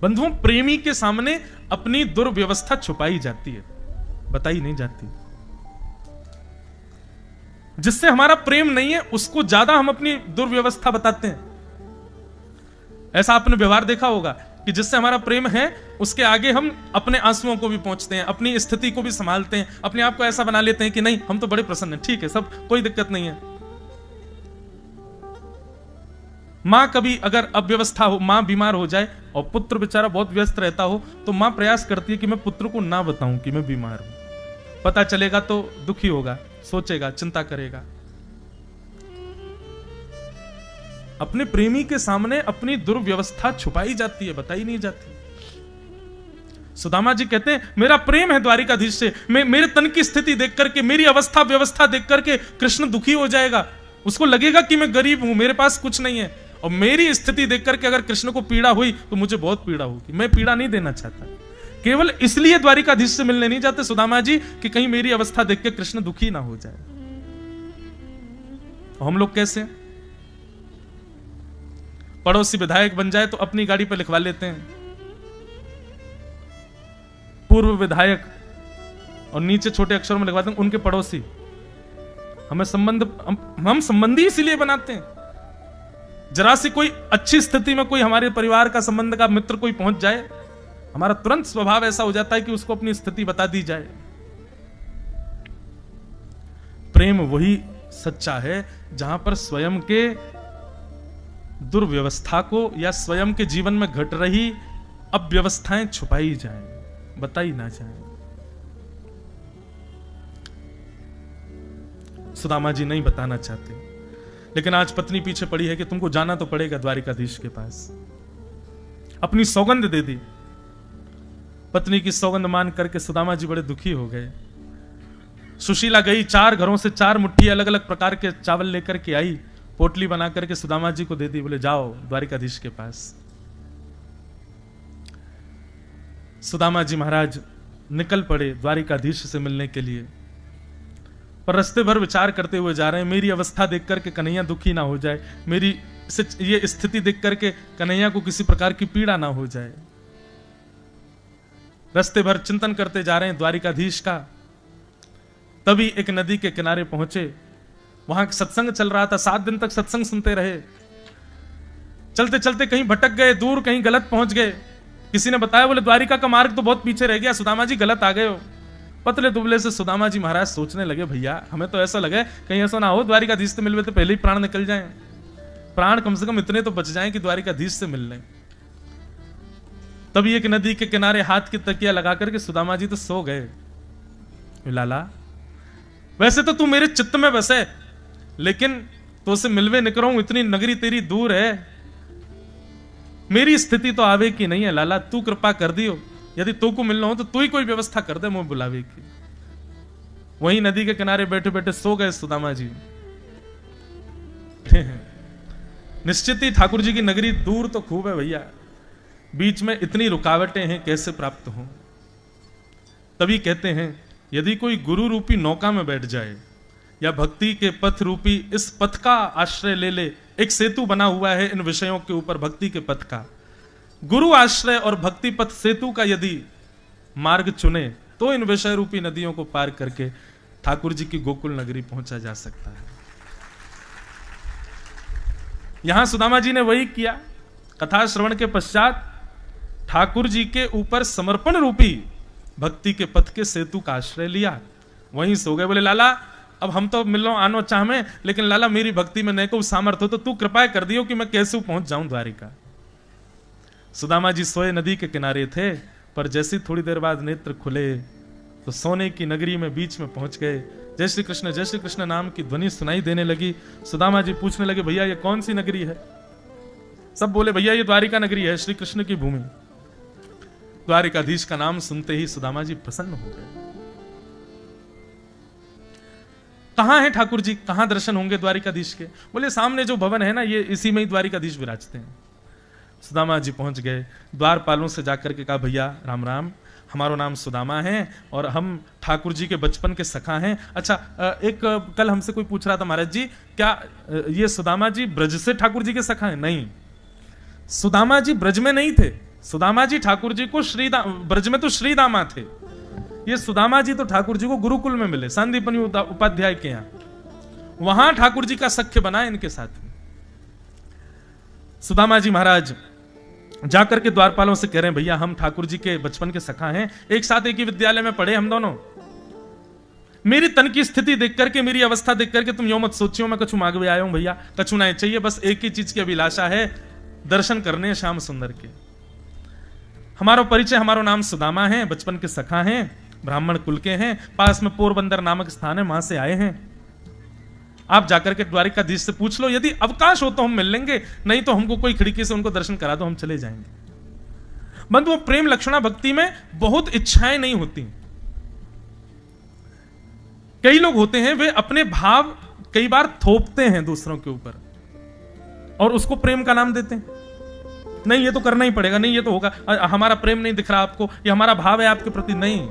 बंधुओं, प्रेमी के सामने अपनी दुर्व्यवस्था छुपाई जाती है, बताई नहीं जाती। जिससे हमारा प्रेम नहीं है उसको ज्यादा हम अपनी दुर्व्यवस्था बताते हैं। ऐसा आपने व्यवहार देखा होगा कि जिससे हमारा प्रेम है उसके आगे हम अपने आंसुओं को भी पहुंचते हैं, अपनी स्थिति को भी संभालते हैं, अपने आप को ऐसा बना लेते हैं कि नहीं हम तो बड़े प्रसन्न हैं, ठीक है, सब कोई दिक्कत नहीं है। मां कभी अगर अव्यवस्था हो, मां बीमार हो जाए और पुत्र बेचारा बहुत व्यस्त रहता हो, तो मां प्रयास करती है कि मैं पुत्र को ना बताऊं कि मैं बीमार हूं, पता चलेगा तो दुखी होगा, सोचेगा, चिंता करेगा। अपने प्रेमी के सामने अपनी दुर्व्यवस्था छुपाई जाती है, बताई नहीं जाती। सुदामा जी कहते हैं मेरा प्रेम है द्वारिकाधीश से, मेरे तन की स्थिति देख करके, मेरी अवस्था व्यवस्था देख करके कृष्ण दुखी हो जाएगा, उसको लगेगा कि मैं गरीब हूं, मेरे पास कुछ नहीं है, और मेरी स्थिति देख करके अगर कृष्ण को पीड़ा हुई तो मुझे बहुत पीड़ा होगी। मैं पीड़ा नहीं देना चाहता। केवल इसलिए द्वारिकाधीश से मिलने नहीं जाते सुदामा जी कि कहीं मेरी अवस्था देख के कृष्ण दुखी ना हो जाए। हम लोग कैसे, पड़ोसी विधायक बन जाए तो अपनी गाड़ी पर लिखवा लेते हैं पूर्व विधायक, और नीचे छोटे अक्षरों में लिखवाते हैं उनके पड़ोसी। हमें संबंध, हम संबंधी इसीलिए बनाते हैं। जरा सी कोई अच्छी स्थिति में कोई हमारे परिवार का संबंध का मित्र कोई पहुंच जाए, हमारा तुरंत स्वभाव ऐसा हो जाता है कि उसको अपनी स्थिति बता दी जाए। प्रेम वही सच्चा है जहां पर स्वयं के दुर्व्यवस्था को या स्वयं के जीवन में घट रही अव्यवस्थाएं छुपाई जाएं, बताई ना जाए। सुदामा जी नहीं बताना चाहते, लेकिन आज पत्नी पीछे पड़ी है कि तुमको जाना तो पड़ेगा द्वारिकाधीश के पास। अपनी सौगंध दे दी। पत्नी की सौगंध मान करके सुदामा जी बड़े दुखी हो गए। सुशीला गई, 4 घरों से 4 मुट्ठी अलग अलग प्रकार के चावल लेकर के आई, पोटली बना करके सुदामा जी को दे दी, बोले जाओ द्वारिकाधीश के पास। सुदामा जी महाराज निकल पड़े द्वारिकाधीश से मिलने के लिए, पर रास्ते भर विचार करते हुए जा रहे हैं, मेरी अवस्था देख करके कन्हैया दुखी ना हो जाए, मेरी ये स्थिति देख करके कन्हैया को किसी प्रकार की पीड़ा ना हो जाए। रास्ते भर चिंतन करते जा रहे हैं द्वारिकाधीश का। तभी एक नदी के किनारे पहुंचे, वहां सत्संग चल रहा था, 7 दिन तक सत्संग सुनते रहे। चलते चलते कहीं भटक गए, दूर कहीं गलत पहुंच गए। किसी ने बताया, बोले द्वारिका का मार्ग तो बहुत पीछे रह गया, सुदामा जी गलत आ गए हो। पतले दुबले से सुदामा जी महाराज सोचने लगे, भैया हमें तो ऐसा लगे कहीं ऐसा ना हो द्वारिकाधीश से मिलवे तो पहले ही प्राण निकल जाएं, प्राण कम से कम इतने तो बच जाएं कि द्वारिकाधीश से मिल लें। तभी एक नदी के किनारे हाथ की तकिया लगा करके सुदामा जी तो सो गए। लाला वैसे तो तू मेरे चित्त में बसे, लेकिन तो से मिलवे निकल हूं, इतनी नगरी तेरी दूर है, मेरी स्थिति तो आवे की नहीं है लाला, तू कृपा कर दियो, यदि तू को मिलना हो तो तू ही कोई व्यवस्था कर दे मुझे बुलावे की। वहीं नदी के किनारे बैठे बैठे सो गए सुदामा जी। निश्चित ही ठाकुर जी की नगरी दूर तो खूब है भैया, बीच में इतनी रुकावटें हैं, कैसे प्राप्त हो। तभी कहते हैं यदि कोई गुरु रूपी नौका में बैठ जाए या भक्ति के पथ रूपी इस पथ का आश्रय ले ले, एक सेतु बना हुआ है इन विषयों के ऊपर, भक्ति के पथ का, गुरु आश्रय और भक्ति पथ सेतु का यदि मार्ग चुने तो इन विषय रूपी नदियों को पार करके ठाकुर जी की गोकुल नगरी पहुंचा जा सकता है। यहां सुदामा जी ने वही किया। कथा श्रवण के पश्चात ठाकुर जी के ऊपर समर्पण रूपी भक्ति के पथ के सेतु का आश्रय लिया वहीं सो गए। बोले लाला अब हम तो मिलो आनो चाह में, लेकिन लाला मेरी भक्ति में नहीं को सामर्थ्य हो तो तू कृपा कर दियो कि मैं कैसे पहुंच जाऊं द्वारिका। सुदामा जी सोए नदी के किनारे थे, पर जैसी थोड़ी देर बाद नेत्र खुले तो सोने की नगरी में बीच में पहुंच गए। जय श्री कृष्ण नाम की ध्वनि सुनाई देने लगी। सुदामा जी पूछने लगे भैया ये कौन सी नगरी है? सब बोले भैया ये द्वारिका नगरी है, श्री कृष्ण की भूमि। द्वारिकाधीश का नाम सुनते ही सुदामा जी प्रसन्न हो गए। कहां है ठाकुर जी, कहां दर्शन होंगे द्वारिकाधीश के? बोले सामने जो भवन है ना, ये इसी में ही द्वारिकाधीश विराजते हैं। सुदामा जी पहुंच गए। द्वारपालों से जाकर के कहा भैया राम राम, हमारा नाम सुदामा है और हम ठाकुर जी के बचपन के सखा हैं। अच्छा एक कल हमसे कोई पूछ रहा था महाराज जी क्या ये सुदामा जी ब्रज से ठाकुर जी के सखा हैं? नहीं, सुदामा जी ब्रज में नहीं थे। सुदामा जी ठाकुर जी को ब्रज में तो श्रीदामा थे। ये सुदामा जी तो ठाकुर जी को गुरुकुल में मिले, संदीपनी उपाध्याय के यहां, वहां ठाकुर जी का सख्य बना इनके साथ में। सुदामा जी महाराज जाकर के द्वारपालों से कह रहे हैं भैया हम ठाकुर जी के बचपन के सखा हैं, एक साथ एक ही विद्यालय में पढ़े हम दोनों। मेरी तन की स्थिति देख करके, मेरी अवस्था देख करके तुम यो मत सोचियो मैं कछु मांगवे आया हूं भैया, कछु नहीं चाहिए, बस एक ही चीज की अभिलाषा है, दर्शन करने श्याम सुंदर के। हमारा परिचय, हमारा नाम सुदामा है, बचपन के सखा हैं, ब्राह्मण कुल के हैं, पास में पोरबंदर नामक स्थान है, वहां से आए हैं। आप जाकर के द्वारिकाधीश से पूछ लो, यदि अवकाश हो तो हम मिल लेंगे, नहीं तो हमको कोई खिड़की से उनको दर्शन करा दो, हम चले जाएंगे। बंधुओं प्रेम लक्षणा भक्ति में बहुत इच्छाएं नहीं होती। कई लोग होते हैं वे अपने भाव कई बार थोपते हैं दूसरों के ऊपर और उसको प्रेम का नाम देते हैं। नहीं ये तो करना ही पड़ेगा, नहीं ये तो होगा, हमारा प्रेम नहीं दिख रहा आपको, ये हमारा भाव है आपके प्रति। नहीं,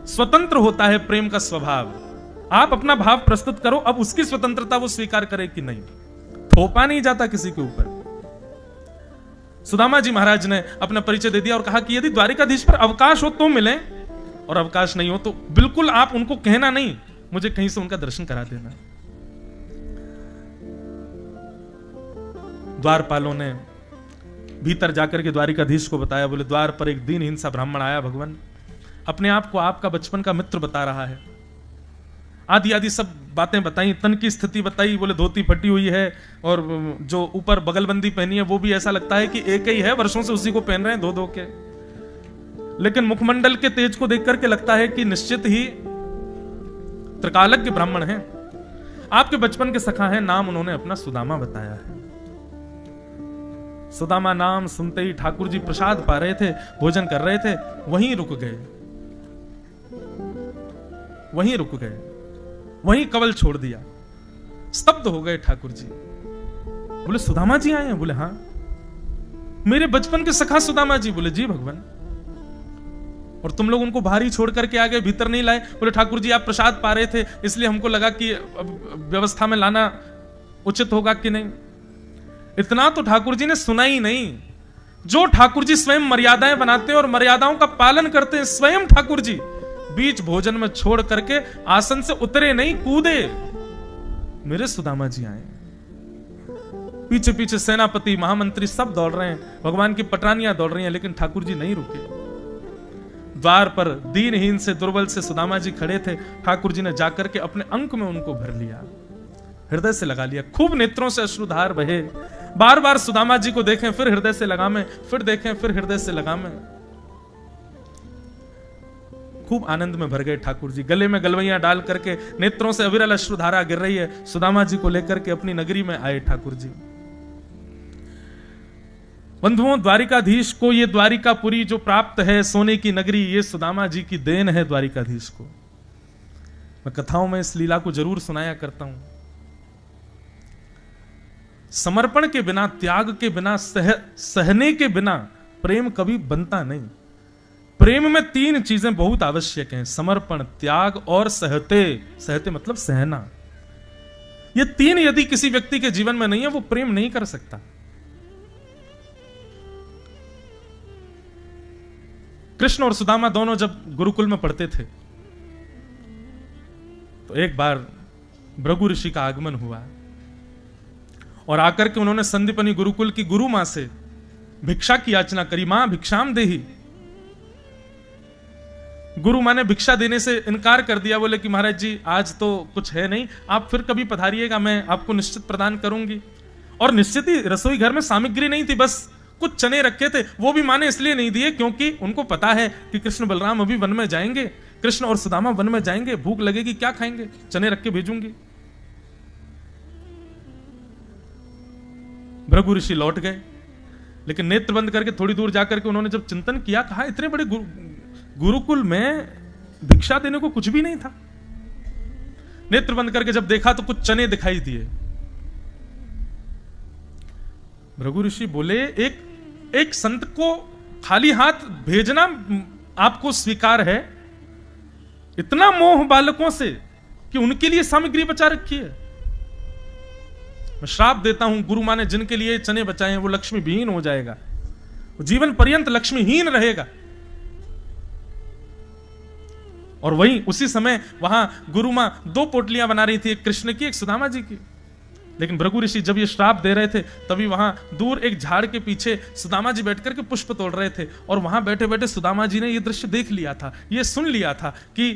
स्वतंत्र होता है प्रेम का स्वभाव। आप अपना भाव प्रस्तुत करो, अब उसकी स्वतंत्रता वो स्वीकार करे कि नहीं, थोपा नहीं जाता किसी के ऊपर। सुदामा जी महाराज ने अपना परिचय दे दिया और कहा कि यदि द्वारिकाधीश पर अवकाश हो तो मिले, और अवकाश नहीं हो तो बिल्कुल आप उनको कहना नहीं, मुझे कहीं से उनका दर्शन करा देना। द्वारपालों ने भीतर जाकर के द्वारिकाधीश को बताया। बोले द्वार पर एक दीनहीन सा ब्राह्मण आया भगवान, अपने आप को आपका बचपन का मित्र बता रहा है, आदि आदि सब बातें बताई, तन की स्थिति बताई। बोले धोती फटी हुई है और जो ऊपर बगलबंदी पहनी है वो भी ऐसा लगता है कि एक ही है, वर्षों से उसी को पहन रहे हैं धो धो के। लेकिन मुखमंडल के तेज को देख करके लगता है कि निश्चित ही त्रिकालज्ञ ब्राह्मण हैं। आपके बचपन के सखा हैं, नाम उन्होंने अपना सुदामा बताया है। सुदामा नाम सुनते ही ठाकुर जी प्रसाद पा रहे थे, भोजन कर रहे थे, वहीं रुक गए, वहीं रुक गए, वहीं कवल छोड़ दिया, स्तब्ध हो गए ठाकुर जी। बोले सुदामा जी आए हैं? बोले हां, मेरे बचपन के सखा सुदामा जी। बोले जी भगवान, और तुम लोग उनको बाहर ही छोड़ करके आ गए, भीतर नहीं लाए? बोले ठाकुर जी आप प्रसाद पा रहे थे इसलिए हमको लगा कि व्यवस्था में लाना उचित होगा कि नहीं। इतना तो ठाकुर जी ने सुना ही नहीं। जो ठाकुर जी स्वयं मर्यादाएं बनाते हैं और मर्यादाओं का पालन करते हैं, स्वयं ठाकुर जी बीच भोजन में छोड़ करके आसन से उतरे नहीं, कूदे। मेरे सुदामा जी आए, पीछे पीछे सेनापति महामंत्री सब दौड़ रहे हैं, भगवान की पटरानियां दौड़ रही हैं, लेकिन ठाकुर जी नहीं रुके। द्वार पर दीनहीन से दुर्बल से सुदामा जी खड़े थे। ठाकुर जी ने जाकर के अपने अंक में उनको भर लिया, हृदय से लगा लिया, खूब नेत्रों से अश्रुधार बहे। बार बार सुदामा जी को देखें, फिर हृदय से लगामें, फिर देखें, फिर हृदय से लगामें। खूब आनंद में भर गए ठाकुर जी, गले में गलवैयां डाल करके नेत्रों से अविरल अश्रुधारा गिर रही है। सुदामा जी को लेकर के अपनी नगरी में आए ठाकुर जी। बंधुओं द्वारिकाधीश को ये द्वारिकापुरी जो प्राप्त है, सोने की नगरी, ये सुदामा जी की देन है द्वारिकाधीश को। मैं कथाओं में इस लीला को जरूर सुनाया करता हूं। समर्पण के बिना, त्याग के बिना, सहने के बिना प्रेम कभी बनता नहीं। प्रेम में तीन चीजें बहुत आवश्यक हैं, समर्पण, त्याग और सहते। सहते मतलब सहना। ये तीन यदि किसी व्यक्ति के जीवन में नहीं है, वो प्रेम नहीं कर सकता। कृष्ण और सुदामा दोनों जब गुरुकुल में पढ़ते थे तो एक बार भृगु ऋषि का आगमन हुआ और आकर के उन्होंने संदीपनी गुरुकुल की गुरु मां से भिक्षा की याचना करी। मां भिक्षाम देहि, गुरु माँ ने भिक्षा देने से इनकार कर दिया, बोले कि महाराज जी आज तो कुछ है नहीं, आप फिर कभी पधारिएगा, मैं आपको निश्चित प्रदान करूंगी। और निश्चित ही रसोई घर में सामग्री नहीं थी, बस कुछ चने रखे थे, वो भी माँ ने इसलिए नहीं दिए क्योंकि उनको पता है कि कृष्ण बलराम अभी वन में जाएंगे, कृष्ण और सुदामा वन में जाएंगे, भूख लगेगी, क्या खाएंगे, चने रख के भेजूंगी। भृगु ऋषि लौट गए, लेकिन नेत्र बंद करके थोड़ी दूर जाकर के उन्होंने जब चिंतन किया, कहा इतने बड़े गुरुकुल में भिक्षा देने को कुछ भी नहीं था। नेत्र बंद करके जब देखा तो कुछ चने दिखाई दिए। भृगु ऋषि बोले, एक संत को खाली हाथ भेजना आपको स्वीकार है, इतना मोह बालकों से कि उनके लिए सामग्री बचा रखी है। मैं श्राप देता हूं, गुरु माँ ने जिनके लिए चने बचाए हैं वो लक्ष्मी विहीन हो जाएगा, वो जीवन पर्यंत लक्ष्मीहीन रहेगा। और वहीं उसी समय वहां गुरु माँ 2 पोटलियां बना रही थी, एक कृष्ण की, एक सुदामा जी की। लेकिन भृगु ऋषि जब ये श्राप दे रहे थे तभी वहां दूर एक झाड़ के पीछे सुदामा जी बैठ करके पुष्प तोड़ रहे थे, और वहां बैठे बैठे सुदामा जी ने ये दृश्य देख लिया था, ये सुन लिया था कि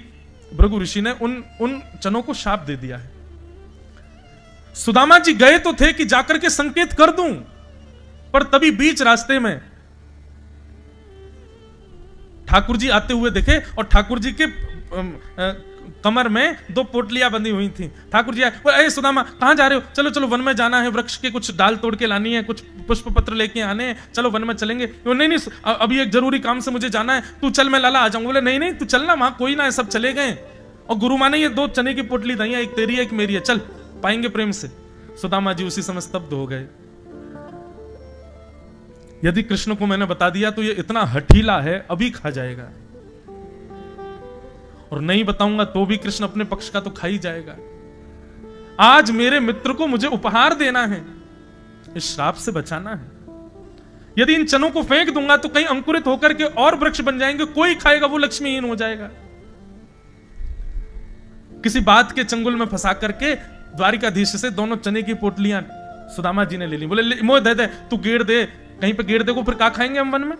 भृगु ऋषि ने उन चनों को शाप दे दिया है। सुदामा जी गए तो थे कि जाकर के संकेत कर दूं, पर तभी बीच रास्ते में ठाकुर जी आते हुए दिखे, और ठाकुर जी के कमर में 2 पोटलियां बंधी हुई थी। ठाकुर जी आए, सुदामा कहां जा रहे हो? चलो चलो वन में जाना है, वृक्ष के कुछ डाल तोड़ के लानी है, कुछ पुष्प पत्र लेके आने हैं, चलो वन में चलेंगे। नहीं, अभी एक जरूरी काम से मुझे जाना है, तू चल, मैं लाला आ जाऊंगा। बोले नहीं तू चलना, वहां कोई ना है, सब चले गए। और गुरु माँ ने ये 2 चने की पोटली दी है, एक तेरी है एक मेरी है, चल पाएंगे प्रेम से। सुदामा जी उसी समय स्तब्ध हो गए। यदि कृष्ण को मैंने बता दिया तो ये इतना हठीला है, अभी खा जाएगा, और नहीं बताऊंगा तो भी कृष्ण अपने पक्ष का तो खा ही जाएगा। आज मेरे मित्र को मुझे उपहार देना है, इस श्राप से बचाना है। यदि इन चनों को फेंक दूंगा तो कहीं अंकुरित होकर के और वृक्ष बन जाएंगे, कोई खाएगा वो लक्ष्मीहीन हो जाएगा। किसी बात के चंगुल में फंसा करके द्वारिकाधीश से दोनों चने की पोटलियां सुदामा जी ने ले ली। बोले मोह दे, तू गेड़ दे, कहीं पे गेड़ दे को फिर क्या खाएंगे हम वन में।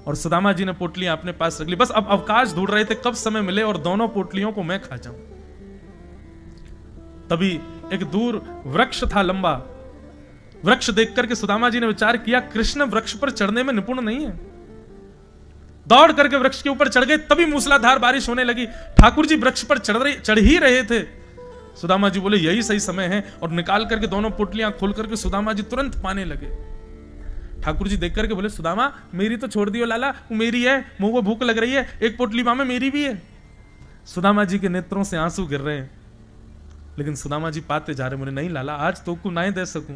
और सुदामा जी ने पोटलियां अपने पास रख ली, बस अब अवकाश ढूंढ रहे थे कब समय मिले और दोनों पोटलियों को मैं खा जाऊं। तभी एक दूर वृक्ष था लंबा, वृक्ष देख करके सुदामा जी ने विचार किया, कृष्ण वृक्ष पर चढ़ने में निपुण नहीं है। दौड़ करके वृक्ष के ऊपर चढ़ गए, तभी मूसलाधार बारिश होने लगी। ठाकुर जी वृक्ष पर चढ़ ही रहे थे। सुदामा जी बोले यही सही समय है, और निकाल करके दोनों पोटलियां खोल करके सुदामा जी तुरंत पाने लगे। ठाकुर जी देख करके बोले, सुदामा मेरी तो छोड़ दियो लाला, वो मेरी है, मुंह को भूख लग रही है, एक पोटली मां में मेरी भी है। सुदामा जी के नेत्रों से आंसू गिर रहे हैं, लेकिन सुदामा जी पाते जा रहे, बोले नहीं लाला आज तो को नहीं दे सकूं,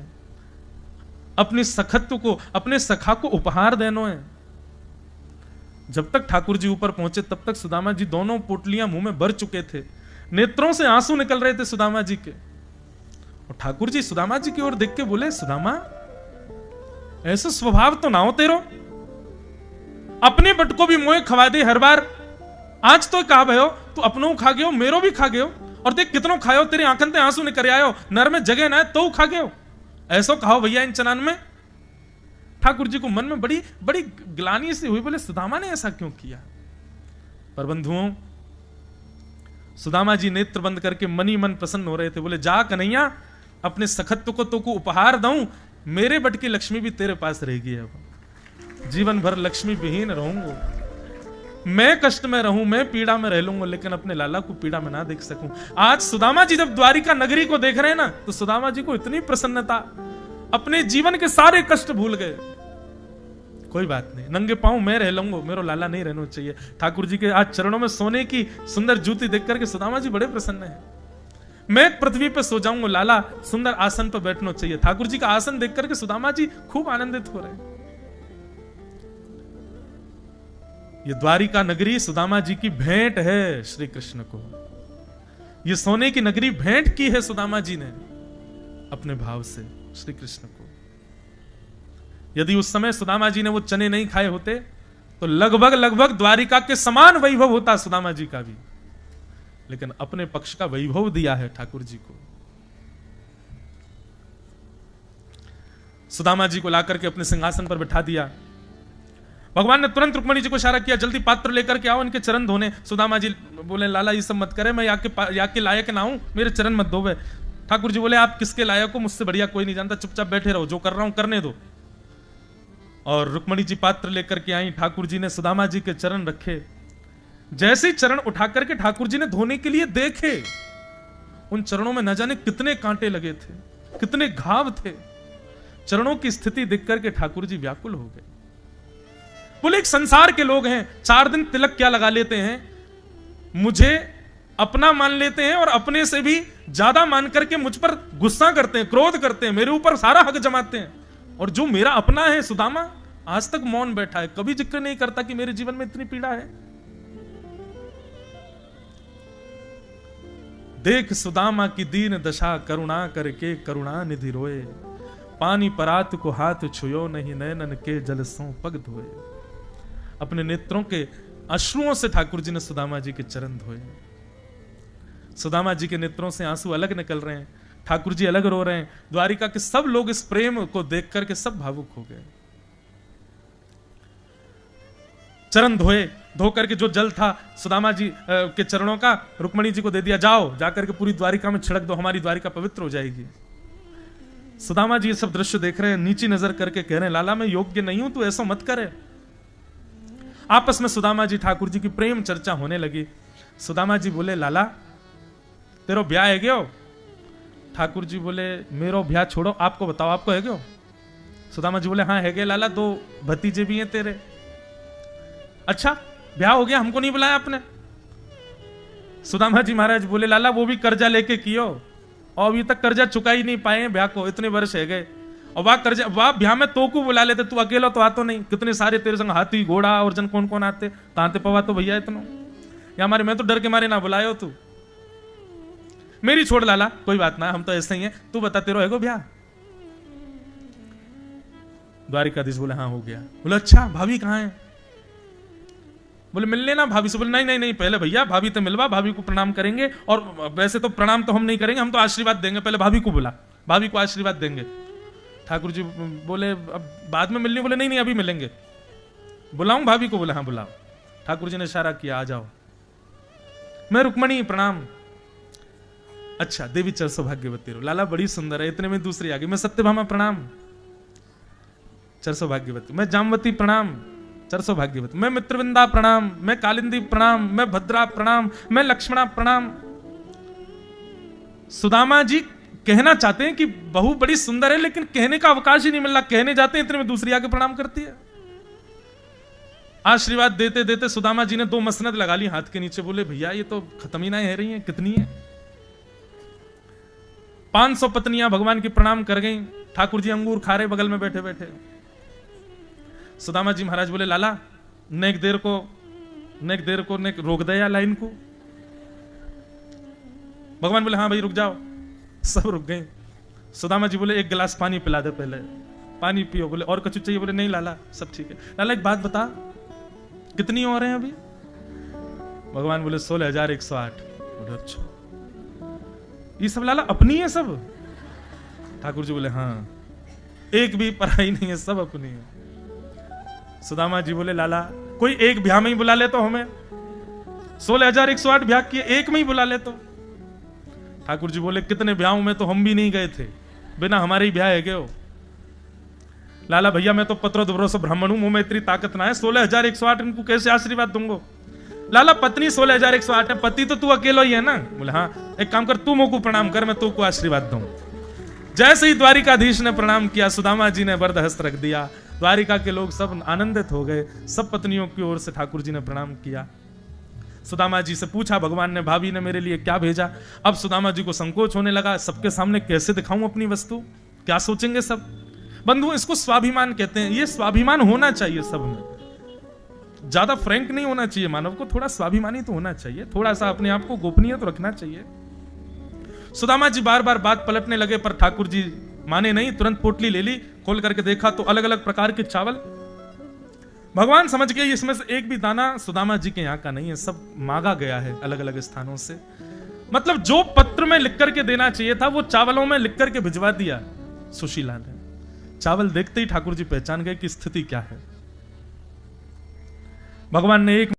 अपने सखत्व को, अपने सखा को उपहार देनो है। जब तक ठाकुर जी ऊपर पहुंचे तब तक सुदामा जी दोनों पोटलियां मुंह में भर चुके थे, नेत्रों से आंसू निकल रहे थे सुदामा जी के। और ठाकुर जी सुदामा जी की ओर देख के बोले, सुदामा ऐसा स्वभाव तो ना हो तेरो, अपने बट को भी मोए खवा दे हर बार। आज तो कहा भयो तू अपनों खा गयो, मेरो भी खा गयो, और देख कितनों खायो, तेरे आंखन ते आंसू निकल आयो, नर में जगह ना है तो खा गयो। ऐसो कहो भैया इन चनान में। ठाकुर जी को मन में बड़ी बड़ी ग्लानि सी हुई, बोले सुदामा ने ऐसा क्यों किया। पर बंधुओं, सुदामा जी नेत्र बंद करके मनी मन प्रसन्न हो रहे थे। बोले जा कन्हैया, अपने सखत्व को तो को उपहार दूं, मेरे बट की लक्ष्मी भी तेरे पास रहेगी। अब जीवन भर लक्ष्मी विहीन रहूंगा, मैं कष्ट में रहूं, मैं पीड़ा में रह लूंगा, लेकिन अपने लाला को पीड़ा में ना देख सकूं। आज सुदामा जी जब द्वारिका नगरी को देख रहे हैं ना, तो सुदामा जी को इतनी प्रसन्नता, अपने जीवन के सारे कष्ट भूल गए। कोई बात नहीं, नंगे पांव मैं रह लूंगा, मेरा लाला नहीं रहना चाहिए। ठाकुर जी के आज चरणों में सोने की सुंदर जूती देख करके सुदामा जी बड़े प्रसन्न हैं। मैं पृथ्वी पे सो जाऊंगा, लाला सुंदर आसन पर बैठना चाहिए। ठाकुर जी का आसन देख करके सुदामा जी खूब आनंदित हो रहे हैं। ये द्वारिका नगरी सुदामा जी की भेंट है श्री कृष्ण को। ये सोने की नगरी भेंट की है सुदामा जी ने अपने भाव से श्री कृष्ण को। यदि उस समय सुदामा जी ने वो चने नहीं खाए होते तो लगभग द्वारिका के समान वैभव होता सुदामा जी का भी, लेकिन अपने पक्ष का वैभव दिया है ठाकुर जी को। सुदामा जी को लाकर के अपने सिंहासन पर बिठा दिया। भगवान ने तुरंत रुक्मणी जी को इशारा किया, जल्दी पात्र लेकर के आओ, इनके चरण धोने। सुदामा जी बोले लाला ये सब मत करे, मैं या के लायक ना हूं, मेरे चरण मत धोवे। ठाकुर जी बोले आप किसके लायक हो, मुझसे बढ़िया कोई नहीं जानता, चुपचाप बैठे रहो, जो कर रहा हूं करने दो। और रुक्मणी जी पात्र लेकर के आई, ठाकुर जी ने सुदामा जी के चरण रखे। जैसे ही चरण उठा करके ठाकुर जी ने धोने के लिए देखे, उन चरणों में न जाने कितने कांटे लगे थे, कितने घाव थे। चरणों की स्थिति देख करके ठाकुर जी व्याकुल हो गए। बोले एक संसार के लोग हैं, 4 दिन तिलक क्या लगा लेते हैं, मुझे अपना मान लेते हैं और अपने से भी ज्यादा मान करके मुझ पर गुस्सा करते हैं, क्रोध करते हैं, मेरे ऊपर सारा हक जमाते हैं। और जो मेरा अपना है सुदामा, आज तक मौन बैठा है, कभी जिक्र नहीं करता कि मेरे जीवन में इतनी पीड़ा है। देख सुदामा की दीन दशा, करुणा करके करुणा निधि रोए। पानी परात को हाथ छुयो नहीं, नैनन के जल सो पग धोए। अपने नेत्रों के अश्रुओं से ठाकुर जी ने सुदामा जी के चरण धोए। सुदामा जी के नेत्रों से आंसू अलग निकल रहे हैं, ठाकुर जी अलग रो रहे हैं। द्वारिका के सब लोग इस प्रेम को देख करके सब भावुक हो गए। चरण धोए, धो करके जो जल था सुदामा जी के चरणों का रुक्मणी जी को दे दिया, जाओ जाकर के पूरी द्वारिका में छिड़क दो, हमारी द्वारिका पवित्र हो जाएगी। सुदामा जी ये सब दृश्य देख रहे हैं, नीची नजर करके कह रहे हैं लाला मैं योग्य नहीं हूं, तू ऐसा मत करे। आपस में सुदामा जी ठाकुर जी की प्रेम चर्चा होने लगी। सुदामा जी बोले लाला तेरो ब्याह है गयो। ठाकुर जी बोले मेरो ब्याह छोड़ो, आपको बताओ आपको है गयो। सुदामा जी बोले हाँ है गए लाला, 2 भतीजे भी हैं तेरे। अच्छा ब्याह हो गया, हमको नहीं बुलाया आपने। सुदामा जी महाराज बोले लाला वो भी कर्जा लेके कियो, और अभी तक कर्जा चुका ही नहीं पाए ब्याह को, इतने वर्ष है गए। और वाह कर्जा, वाह ब्याह में तो को बुला लेते, तू अकेला तो आतो नहीं, कितने सारे तेरे संग हाथी घोड़ा और जन कौन कौन आते, तांते पवा तो भैया इतनो या हमारे, मैं तो डर के मारे ना बुलायो तू। मेरी छोड़ लाला, कोई बात ना, हम तो ऐसे ही हैं, तू बता तेरो है गो ब्याह। द्वारिकाधीश बोले हाँ हो गया। बोले अच्छा भाभी कहाँ है। बोले मिल लेना भाभी से। बोले नहीं नहीं नहीं, पहले भैया भाभी तो मिलवा, भाभी को प्रणाम करेंगे, और वैसे तो प्रणाम तो हम नहीं करेंगे, हम तो आशीर्वाद देंगे, पहले भाभी को बुला, भाभी को आशीर्वाद देंगे। ठाकुर जी बोले अब बाद में मिलने। बोले नहीं नहीं अभी मिलेंगे। बुलाऊं भाभी को। बोले हाँ बुलाओ। ठाकुर जी ने इशारा किया आ जाओ। मैं रुक्मणी प्रणाम। अच्छा देवी चर सौभाग्यवती रो। लाला बड़ी सुंदर है, इतने में दूसरी आ गई। मैं सत्यभामा प्रणाम, चर सौभाग्यवती। मैं जामवती प्रणाम, चर सौभाग्यवती। मैं मित्रविंदा प्रणाम, मैं कालिंदी प्रणाम, मैं भद्रा प्रणाम, मैं लक्ष्मणा प्रणाम। सुदामा जी कहना चाहते हैं कि बहू बड़ी सुंदर है, लेकिन कहने का अवकाश ही नहीं मिल रहा, कहने जाते हैं इतने में दूसरी आके प्रणाम करती है। आशीर्वाद देते देते सुदामा जी ने 2 मसनद लगा ली हाथ के नीचे। बोले भैया ये तो खत्म ही ना है रही है, कितनी है। 500 पत्नियां भगवान की प्रणाम कर गई। ठाकुर जी अंगूर खा रहे बगल में बैठे बैठे। सुदामा जी महाराज बोले लाला नेक देर को नेक रोक दे या लाइन को। भगवान बोले हाँ भाई रुक जाओ। सब रुक गए। सुदामा जी बोले 1 गिलास पानी पिला दे, पहले पानी पियो। बोले और कुछ चाहिए। बोले नहीं लाला सब ठीक है। लाला एक बात बता कितनी और हैं अभी। भगवान बोले 16,108। बोले अच्छा ये सब लाला अपनी है सब। ठाकुर जी बोले हाँ एक भी पराई नहीं है, सब अपनी है। सुदामा जी बोले लाला कोई एक ब्याह में ही बुला ले तो हमें, 16,108 ब्याह किए, एक में ही बुला ले तो। ठाकुर जी बोले कितने ब्याहों में तो हम भी नहीं गए थे, बिना हमारे ही ब्याह है गए हो। लाला भैया मैं तो पत्रो दुबरो से ब्राह्मण हूं, मुंह में इतनी ताकत ना है, 16,108 इनको कैसे आशीर्वाद दूंगा। लाला पत्नी 16,108 है, पति तो तू अकेला ही है ना। बोले हाँ एक काम कर तू मुझ को प्रणाम कर, मैं तू को आशीर्वाद दूं। जैसे ही द्वारिकाधीश ने प्रणाम किया, सुदामा जी ने वरद हस्त रख दिया। द्वारिका के लोग सब आनंदित हो गए। सब पत्नियों की ओर से ठाकुर जी ने प्रणाम किया। सुदामा जी से पूछा भगवान ने भाभी ने मेरे लिए क्या भेजा। अब सुदामा जी को संकोच होने लगा, सबके सामने कैसे दिखाऊं अपनी वस्तु, क्या सोचेंगे सब। बंधु इसको स्वाभिमान कहते हैं। ये स्वाभिमान होना चाहिए सब में, ज्यादा फ्रैंक नहीं होना चाहिए। मानव को थोड़ा स्वाभिमानी तो होना चाहिए, थोड़ा सा अपने आप को गोपनीय तो रखना चाहिए। सुदामा जी बार बार बात पलटने लगे, पर ठाकुर जी माने नहीं। तुरंत पोटली ले ली, खोल करके देखा तो अलग अलग प्रकार के चावल। भगवान समझ गए इसमें से एक भी दाना सुदामा जी के यहाँ का नहीं है, सब मांगा गया है अलग अलग स्थानों से। मतलब जो पत्र में लिख करके देना चाहिए था वो चावलों में लिख करके भिजवा दिया सुशीला ने। चावल देखते ही ठाकुर जी पहचान गए कि स्थिति क्या है। भगवान ने एक